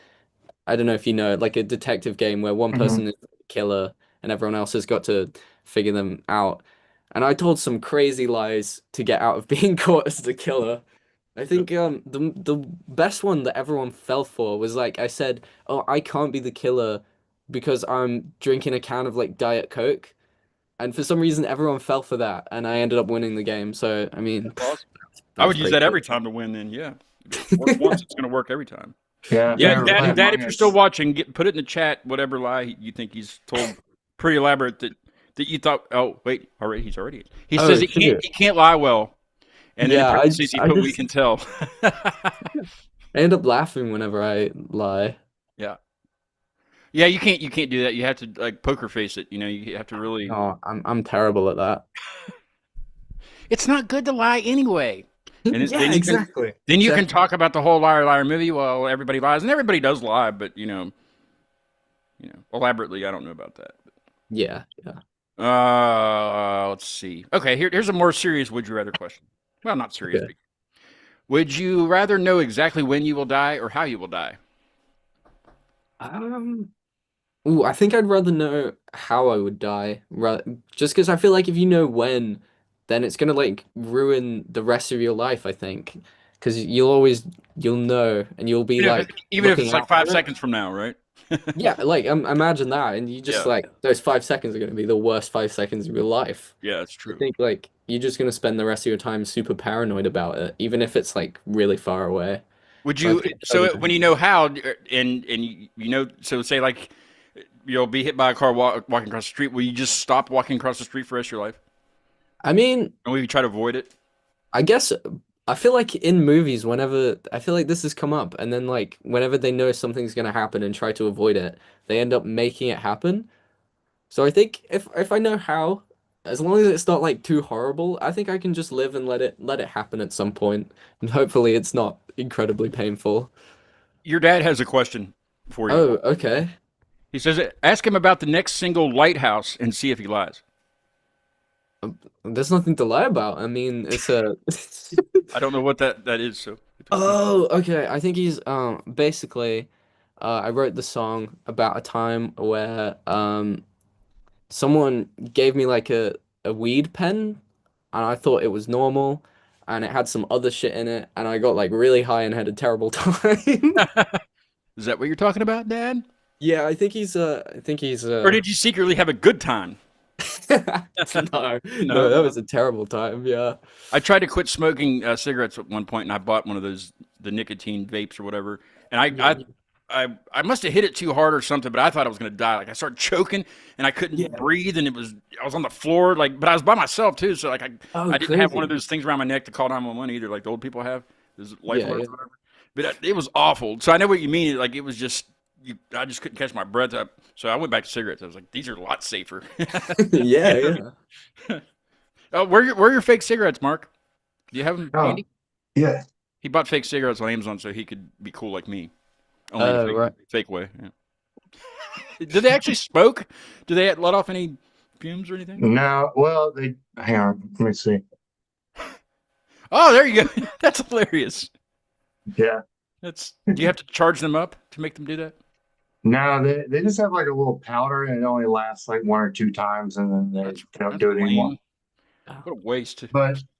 don't know if you know, like a detective game where one person is the killer and everyone else has got to figure them out. And I told some crazy lies to get out of being caught as the killer. I think the best one that everyone fell for was like I said, "Oh, I can't be the killer because I'm drinking a can of like Diet Coke." And for some reason everyone fell for that and I ended up winning the game. So, I mean, I would use that every time to win then, yeah. If it works once, it's going to work every time. Yeah, Dad, if you're still watching, put it in the chat, whatever lie you think he's told, pretty elaborate that you thought. Oh wait, he's already. He says he can't lie well, and then he put we can tell. I end up laughing whenever I lie. Yeah. Yeah, you can't do that. You have to like poker face it. You have to really. Oh, I'm terrible at that. It's not good to lie anyway. And Yeah, exactly. then you can Exactly. talk about the whole liar liar movie. Well, everybody lies, and everybody does lie, but elaborately. I don't know about that. Yeah, yeah. Let's see. Okay, here's a more serious would you rather question. Well, not serious. Okay. Would you rather know exactly when you will die or how you will die? Um, Ooh, I think I'd rather know how I would die, just because I feel like if you know when, then it's gonna like ruin the rest of your life, I think. Because you'll know and you'll be Even if, like even if looking it's like out five for it. seconds from now, right? Yeah, like imagine that, and you just Yeah, like those 5 seconds are gonna be the worst 5 seconds of your life. yeah, that's I true. think like you're just gonna spend the rest of your time super paranoid about it, even if it's like really far away. Would So I you? think I So when you know how, and so say like you'll be hit by a car walking across the street. Will you just stop walking across the street for the rest of your life, I mean, and will you try to avoid it? I guess I feel like in movies, whenever I feel like this has come up, and then like whenever they know something's gonna happen and try to avoid it, they end up making it happen. So I think if I know how, as long as it's not like too horrible, I think I can just live and let it happen at some point, and hopefully it's not incredibly painful. Your dad has a question for you. Oh, okay. He says, "Ask him about the next single Lighthouse and see if he lies." There's nothing to lie about. I mean, it's a. I don't know what that is. So Oh, okay. I think he's basically I wrote the song about a time where someone gave me like a weed pen and I thought it was normal and it had some other shit in it and I got like really high and had a terrible time. is that what you're talking about, Dad? Yeah, I think he's Or did you secretly have a good time? no, no, No. that was a terrible time. Yeah. I tried to quit smoking cigarettes at one point, and I bought one of those the nicotine vapes or whatever. And Yeah. I must have hit it too hard or something, but I thought I was gonna die. Like I started choking, and I couldn't Yeah. breathe, and I was on the floor. Like, but I was by myself too, so like Oh, I didn't have one of crazy. those things around my neck to call 911 either, like the old people have. Those life Yeah, alerts yeah. or whatever. But it was awful. So I know what you mean. Like it was just. I just couldn't catch my breath up, so I went back to cigarettes. I was like, "These are a lot safer." Yeah, yeah. Where are your fake cigarettes, Mark? Do you have them Oh, handy? yeah. He bought fake cigarettes on Amazon so he could be cool like me, only in a Right. fake way. Yeah. Did they actually smoke? Do they let off any fumes or anything? No, well, they hang on. Let me see. Oh, there you go. That's hilarious. Yeah. Do you have to charge them up to make them do that? No, they just have like a little powder and it only lasts like one or two times and then That's they don't that's do it anymore. lame. What a waste.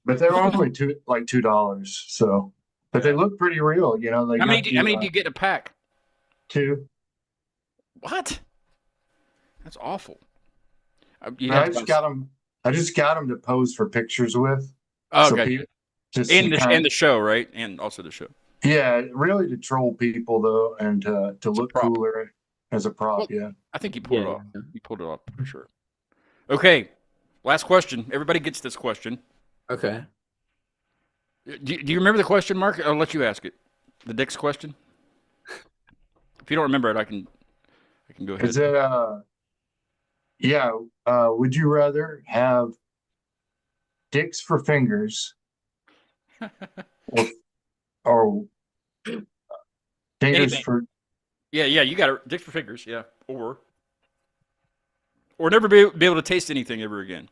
But they're only $2. So, but they Yeah. look pretty real. They got How the many do you get in a pack? two. What? That's awful. You And have I to just got them. I just got them to pose for pictures with. Oh, So okay. people just And to kind and of, the show, right? And also the show. yeah, really to troll people though, and to It's a look prop. cooler as a Well, prop. Yeah. I think he pulled Yeah, it off. yeah. He pulled it off for sure. Okay, last question. Everybody gets this question. Okay. Do you remember the question, Mark? I'll let you ask it. The Dick's question. If you don't remember it, I can go ahead. Is it yeah? Would you rather have dicks for fingers or or fingers Anything. for Yeah, yeah. You got it. Dick for fingers. Yeah, or never be able to taste anything ever again.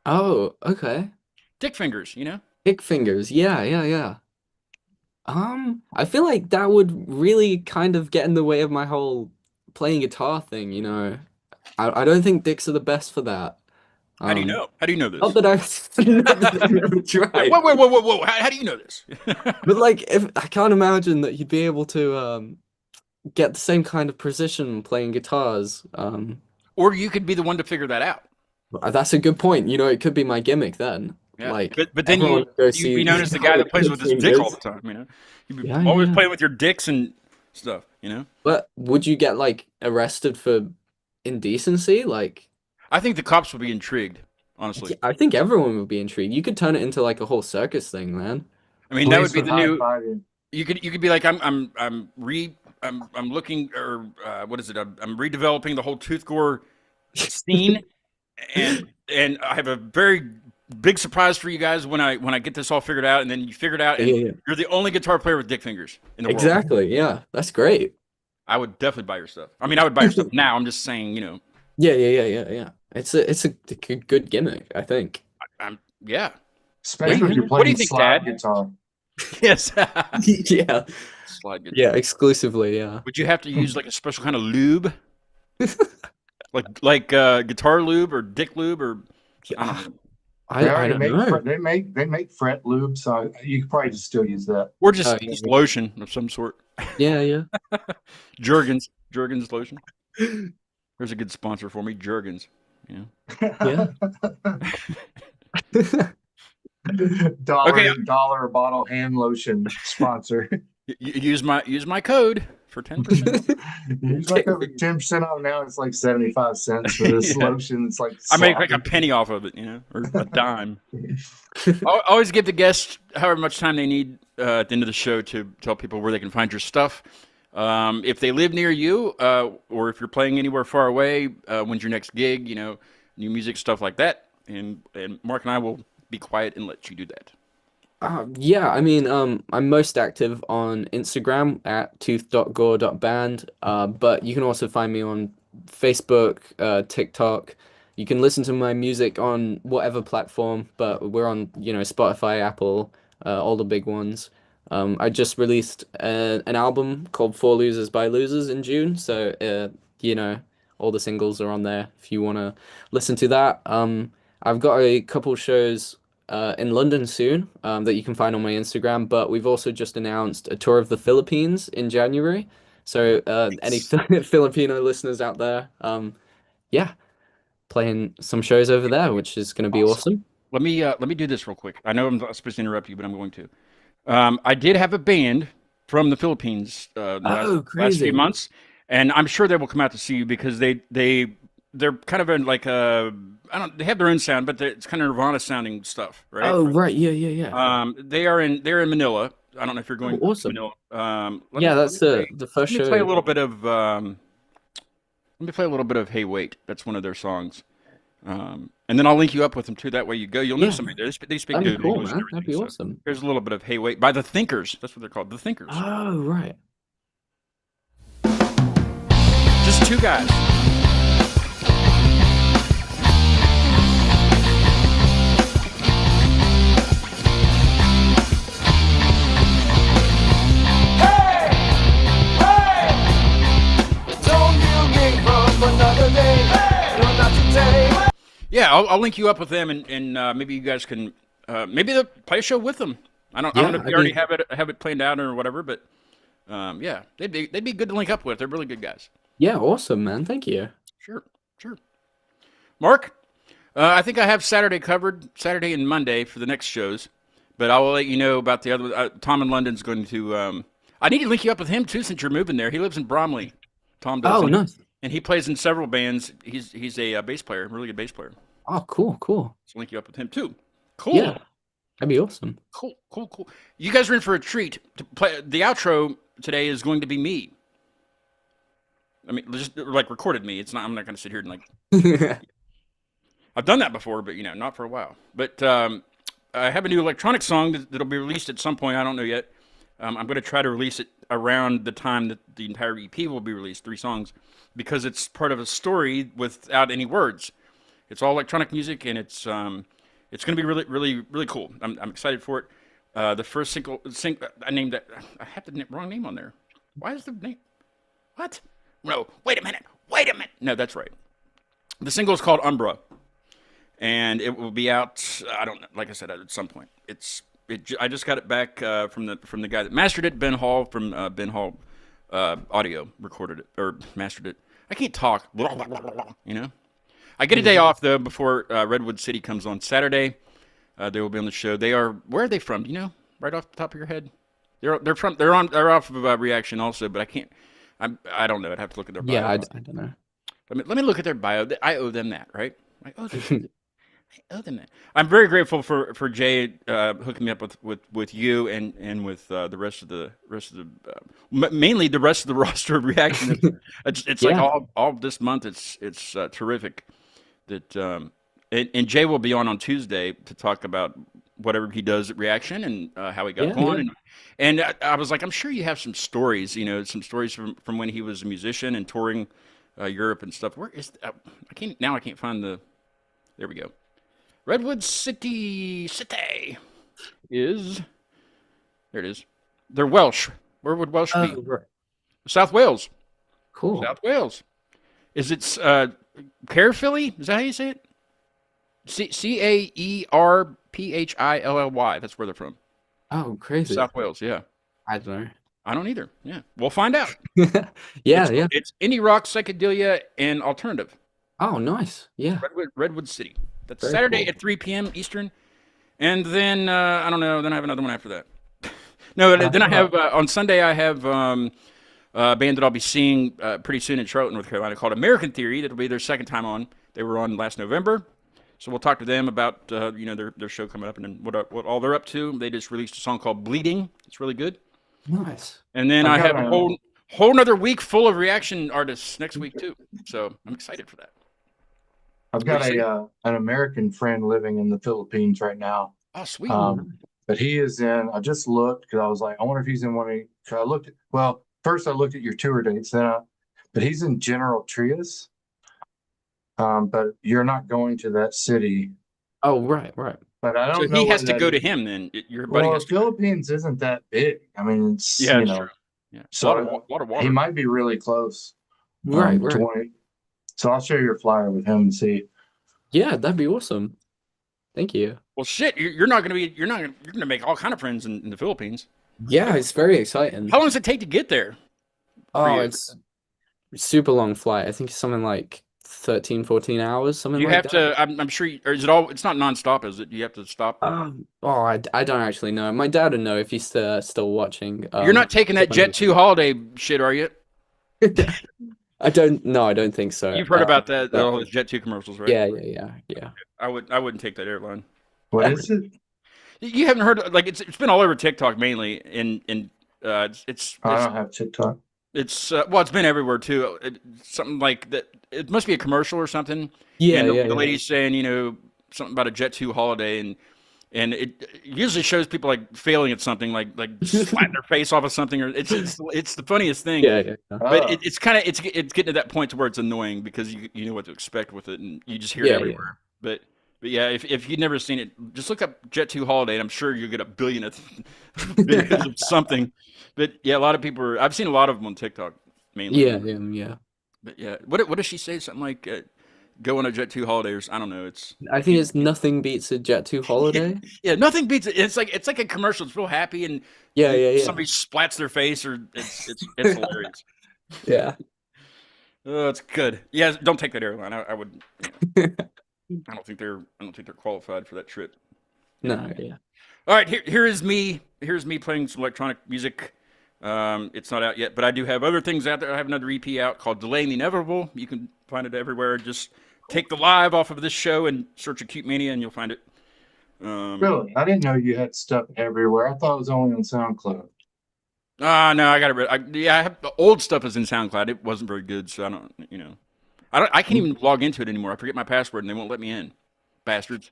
Oh, okay. Dick fingers. Pick fingers. Yeah, yeah, yeah. I feel like that would really kind of get in the way of my whole playing guitar thing, you know. I don't think dicks are the best for that. How do you Um, know? How do you know not this? that I not that I've never Yeah, tried, whoa! How do you know this? but like if I can't imagine that you'd be able to get the same kind of precision playing guitars. Or you could be the one to figure that out. That's a good point. You know, it could be my gimmick then. Yeah, Like but then everyone would go you'd see be known as the guy that plays with his dick all the time. You'd be Yeah, always yeah. playing with your dicks and stuff. But would you get like arrested for indecency? Like, I think the cops would be intrigued. Honestly, I think everyone would be intrigued. You could turn it into like a whole circus thing, man. I mean that would police be would the high new. five you? You could be like I'm I'm looking, or what is it? I'm redeveloping the whole tooth gore scene, and I have a very big surprise for you guys when I get this all figured out, and then you figure it out, and Yeah. you're the only guitar player with dick fingers in the world. Exactly. Yeah, that's great. I would definitely buy your stuff. I mean, I would buy your stuff now. I'm just saying, Yeah. It's a good gimmick, I think. Yeah. Especially if you're What do you playing think, slide Dad? guitar. Yes. Yeah. Slide guitar. Yeah, exclusively, yeah. Would you have to use like a special kind of lube, like guitar lube or dick lube, or I don't know. I don't know. They make fret lube, so you could probably just still use that. Or just lotion of some sort. Yeah. Jergens lotion. There's a good sponsor for me, Jergens. Yeah. Dollar a bottle hand lotion sponsor. Use my code for 10%. Use my code for 10% off. Now it's like 75 cents for this lotion. It's like I make like a penny off of it, or a dime. I always give the guests however much time they need at the end of the show to tell people where they can find your stuff. If they live near you, or if you're playing anywhere far away, when's your next gig? New music, stuff like that. And Mark and I will be quiet and let you do that. Yeah, I mean, I'm most active on Instagram at tooth.gore.band, but you can also find me on Facebook, TikTok. You can listen to my music on whatever platform, but we're on, Spotify, Apple, all the big ones. I just released an album called For Losers by Losers in June, so all the singles are on there if you want to listen to that. I've got a couple shows in London soon that you can find on my Instagram, but we've also just announced a tour of the Philippines in January. So any Filipino listeners out there, playing some shows over there, which is going to be awesome. Let me do this real quick. I know I'm not supposed to interrupt you, but I'm going to. I did have a band from the Philippines last few months, and I'm sure they will come out to see you because they're kind of like they have their own sound, but it's kind of Nirvana sounding stuff, right? Oh, right, yeah. They're in Manila. I don't know if you're going to Manila. That's the first show. Let me play a little bit of Hey Wait. That's one of their songs. And then I'll link you up with them too. That way you go, you'll know somebody. They speak That'd be cool, English man. That'd be awesome. So here's a little bit of Hey Wait by the Thinkers. That's what they're called, the Thinkers. Oh, right. Just two guys. Yeah, I'll link you up with them, and maybe you guys can maybe they'll play a show with them. I don't know if you already have it planned out or whatever, but they'd be good to link up with. They're really good guys. Yeah, awesome, man. Thank you. Sure. Mark, I think I have Saturday covered, Saturday and Monday for the next shows, but I will let you know about the other. Tom in London's going to. I need to link you up with him too, since you're moving there. He lives in Bromley. Tom does. Oh, nice. And he plays in several bands. He's a bass player, really good bass player. Oh, cool. So link you up with him too. Cool. Yeah, that'd be awesome. Cool. You guys are in for a treat. To play the outro today is going to be me. I mean, just like recorded me. It's not. I'm not going to sit here and like. I've done that before, but not for a while. But I have a new electronic song that'll be released at some point. I don't know yet. I'm going to try to release it around the time that the entire EP will be released, 3 songs, because it's part of a story without any words. It's all electronic music, and it's going to be really, really, really cool. I'm excited for it. The first single, I named that. I have the wrong name on there. Why is the name? What? No, wait a minute. No, that's right. The single is called Umbra, and it will be out. I don't know. Like I said, at some point. I just got it back from the guy that mastered it, Ben Hall from Ben Hall Audio recorded it or mastered it. I can't talk. I get a day off though before Redwood City comes on Saturday. They will be on the show. Where are they from? Do you know? Right off the top of your head? They're off of Reaction also, but I can't. I don't know. I'd have to look at their bio. Yeah, I don't know. Let me look at their bio. I owe them that, right? I owe them. Other than that, I'm very grateful for Jay hooking me up with you and with the rest of the mainly the rest of the roster of Reaction. It's like Yeah. all this month. It's terrific that and Jay will be on Tuesday to talk about whatever he does at Reaction and how he got Yeah, going. yeah. And I was like, I'm sure you have some stories, some stories from when he was a musician and touring Europe and stuff. Where is I can't find the. There we go. Redwood City is there. It is. They're Welsh. Where would Welsh be? Oh, right. South Wales. Cool. South Wales. Is it Caerphilly? Is that how you say it? Caerphilly. That's where they're from. Oh, crazy. South Wales. Yeah. I don't know. I don't either. Yeah. We'll find out. Yeah, yeah. It's indie rock, psychedelia, and alternative. Oh, nice. Yeah. Redwood City. That's Very Saturday cool. at 3 p.m. Eastern. And then, I don't know, then I have another one after that. No, then I have, on Sunday, I have a band that I'll be seeing pretty soon in Charlotte, North Carolina called American Theory. That'll be their second time on. They were on last November. So we'll talk to them about, their show coming up and then what all they're up to. They just released a song called Bleeding. It's really good. Nice. And then I have a whole nother week full of Reaction artists next week, too. So I'm excited for that. I've got an American friend living in the Philippines right now. Oh, sweet. But he is in. I just looked because I was like, I wonder if he's in one of. Cause I looked at. Well, first I looked at your tour dates, but he's in General Trias. But you're not going to that city. Oh, right. But I don't So know. he has to go to him then. Your buddy Well, has the to go. Philippines isn't that big. I mean, it's Yeah, that's true. Yeah. So a lot of water. he might be really close. Right. To one. So I'll share your flyer with him and see. Yeah, that'd be awesome. Thank you. Well, shit, you're gonna make all kind of friends in the Philippines. Yeah, it's very exciting. How long does it take to get there? Oh, you? it's super long flight. I think it's something like 13, 14 hours, something You like have that. to. I'm sure. Or is it all? It's not nonstop, is it? You have to stop. I don't actually know. My dad would know if he's still watching. You're not taking that Jet 2 holiday shit, are you? I don't think so. You've heard about that, all those Jet 2 commercials, right? Yeah. I wouldn't take that airline. What is it? You haven't heard? Like it's been all over TikTok mainly, and it's I don't have TikTok. It's it's been everywhere too. Something like that. It must be a commercial or something. Yeah, and the yeah. lady's saying, something about a Jet 2 holiday, and it usually shows people like failing at something, like sliding their face off of something, or it's the funniest thing. Yeah. But it's getting to that point to where it's annoying because you know what to expect with it, and you just hear it everywhere. But yeah, if you've never seen it, just look up Jet 2 holiday, and I'm sure you'll get a billion of videos of something. But yeah, a lot of people I've seen a lot of them on TikTok mainly. Yeah. But yeah, what does she say? Something like go on a Jet 2 holiday, or I don't know. I think it's nothing beats a Jet 2 holiday. Yeah, nothing beats it. It's like a commercial. It's real happy, and Yeah. somebody splats their face, or it's hilarious. Yeah. Oh, it's good. Yeah, don't take that airline. I would. I don't think they're qualified for that trip. No, yeah. All right, here is me. Here's me playing some electronic music. It's not out yet, but I do have other things out there. I have another EP out called Delaying the Inevitable. You can find it everywhere. Just take the live off of this show and search Acute Mania, and you'll find it. Really? I didn't know you had stuff everywhere. I thought it was only on SoundCloud. No, I got it. I have the old stuff is in SoundCloud. It wasn't very good, so I don't. I can't even log into it anymore. I forget my password, and they won't let me in. Bastards.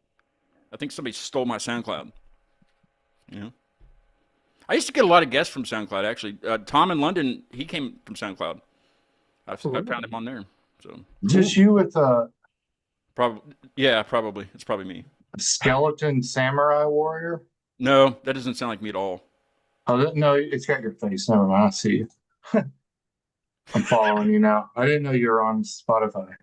I think somebody stole my SoundCloud. I used to get a lot of guests from SoundCloud, actually. Tom in London, he came from SoundCloud. I found him on there. So Just you with probably, yeah, probably. It's probably me. skeleton samurai warrior? No, that doesn't sound like me at all. Oh, no, it's got your face. Never mind. I see you. I'm following you now. I didn't know you were on Spotify.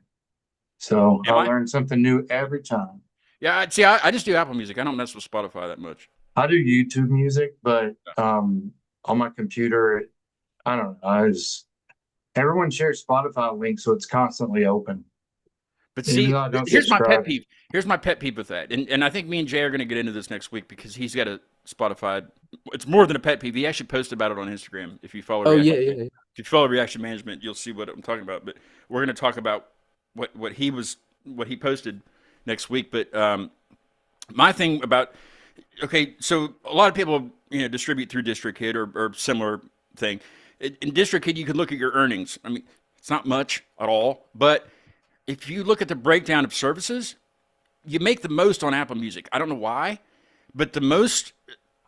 So I learn something new every time. Yeah, see, I just do Apple Music. I don't mess with Spotify that much. I do YouTube music, but on my computer, I don't know. Everyone shares Spotify links, so it's constantly open. But see, here's my pet peeve. Here's my pet peeve with that. And I think me and Jay are going to get into this next week because he's got a Spotify. It's more than a pet peeve. He actually posted about it on Instagram. If you follow If you follow Reaction Management, you'll see what I'm talking about. But we're going to talk about what he posted next week. But my thing about, okay, so a lot of people, distribute through DistroKid or similar thing. In DistroKid, you can look at your earnings. I mean, it's not much at all, but if you look at the breakdown of services, you make the most on Apple Music. I don't know why, but the most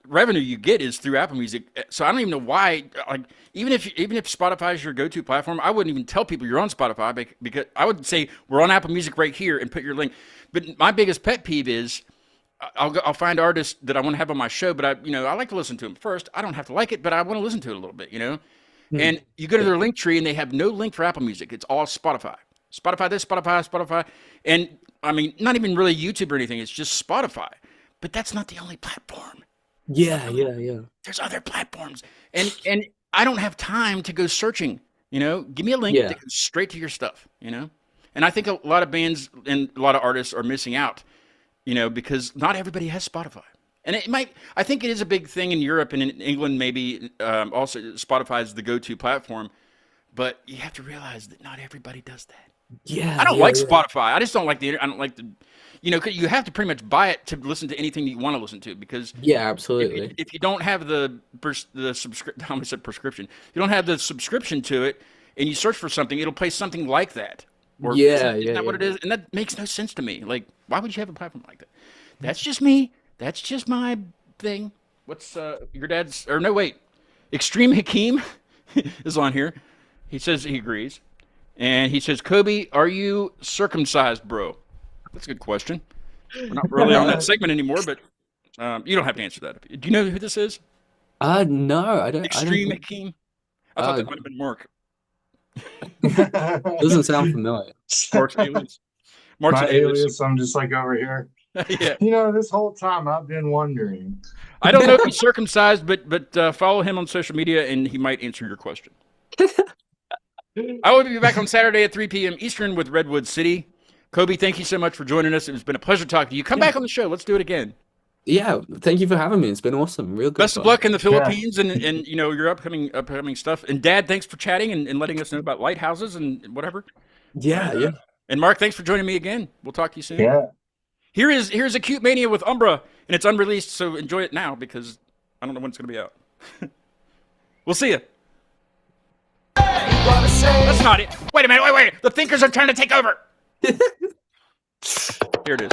revenue you get is through Apple Music. So I don't even know why. Like, even if Spotify is your go-to platform, I wouldn't even tell people you're on Spotify, because I would say we're on Apple Music right here and put your link. But my biggest pet peeve is I'll find artists that I want to have on my show, but I like to listen to them first. I don't have to like it, but I want to listen to it a little bit, And you go to their link tree and they have no link for Apple Music. It's all Spotify. Spotify this, Spotify. And I mean, not even really YouTube or anything. It's just Spotify. But that's not the only platform. Yeah. There's other platforms. And I don't have time to go searching, Give me a link that goes straight to your stuff, And I think a lot of bands and a lot of artists are missing out, because not everybody has Spotify. And I think it is a big thing in Europe and in England, maybe also Spotify is the go-to platform. But you have to realize that not everybody does that. Yeah, I don't like Spotify. I just don't like I don't like the, you have to pretty much buy it to listen to anything you want to listen to, because absolutely. If you don't have the subscription, how much prescription? You don't have the subscription to it, and you search for something, it'll play something like that. Or isn't that what it is? And that makes no sense to me. Like, why would you have a platform like that? That's just me. That's just my thing. What's your dad's? Or no, wait, Extreme Hakeem is on here. He says he agrees. And he says, Kobi, are you circumcised, bro? That's a good question. We're not really on that segment anymore, but you don't have to answer that. Do you know who this is? No, I don't. Extreme Hakeem? I thought that might have been Mark. Doesn't sound familiar. Mark's alias. My alias, I'm just like over here. Yeah. This whole time I've been wondering. I don't know if he's circumcised, but follow him on social media and he might answer your question. I will be back on Saturday at 3 p.m. Eastern with Redwood City. Kobi, thank you so much for joining us. It's been a pleasure talking to you. Come back on the show. Let's do it again. Yeah, thank you for having me. It's been awesome. Real good. Best of luck in the Philippines and your upcoming stuff. And Dad, thanks for chatting and letting us know about lighthouses and whatever. Yeah. And Mark, thanks for joining me again. We'll talk to you soon. Yeah. Here's Acute Mania with Umbra, and it's unreleased, so enjoy it now because I don't know when it's going to be out. We'll see you. That's not it. Wait a minute. Wait. The thinkers are trying to take over. Here it is.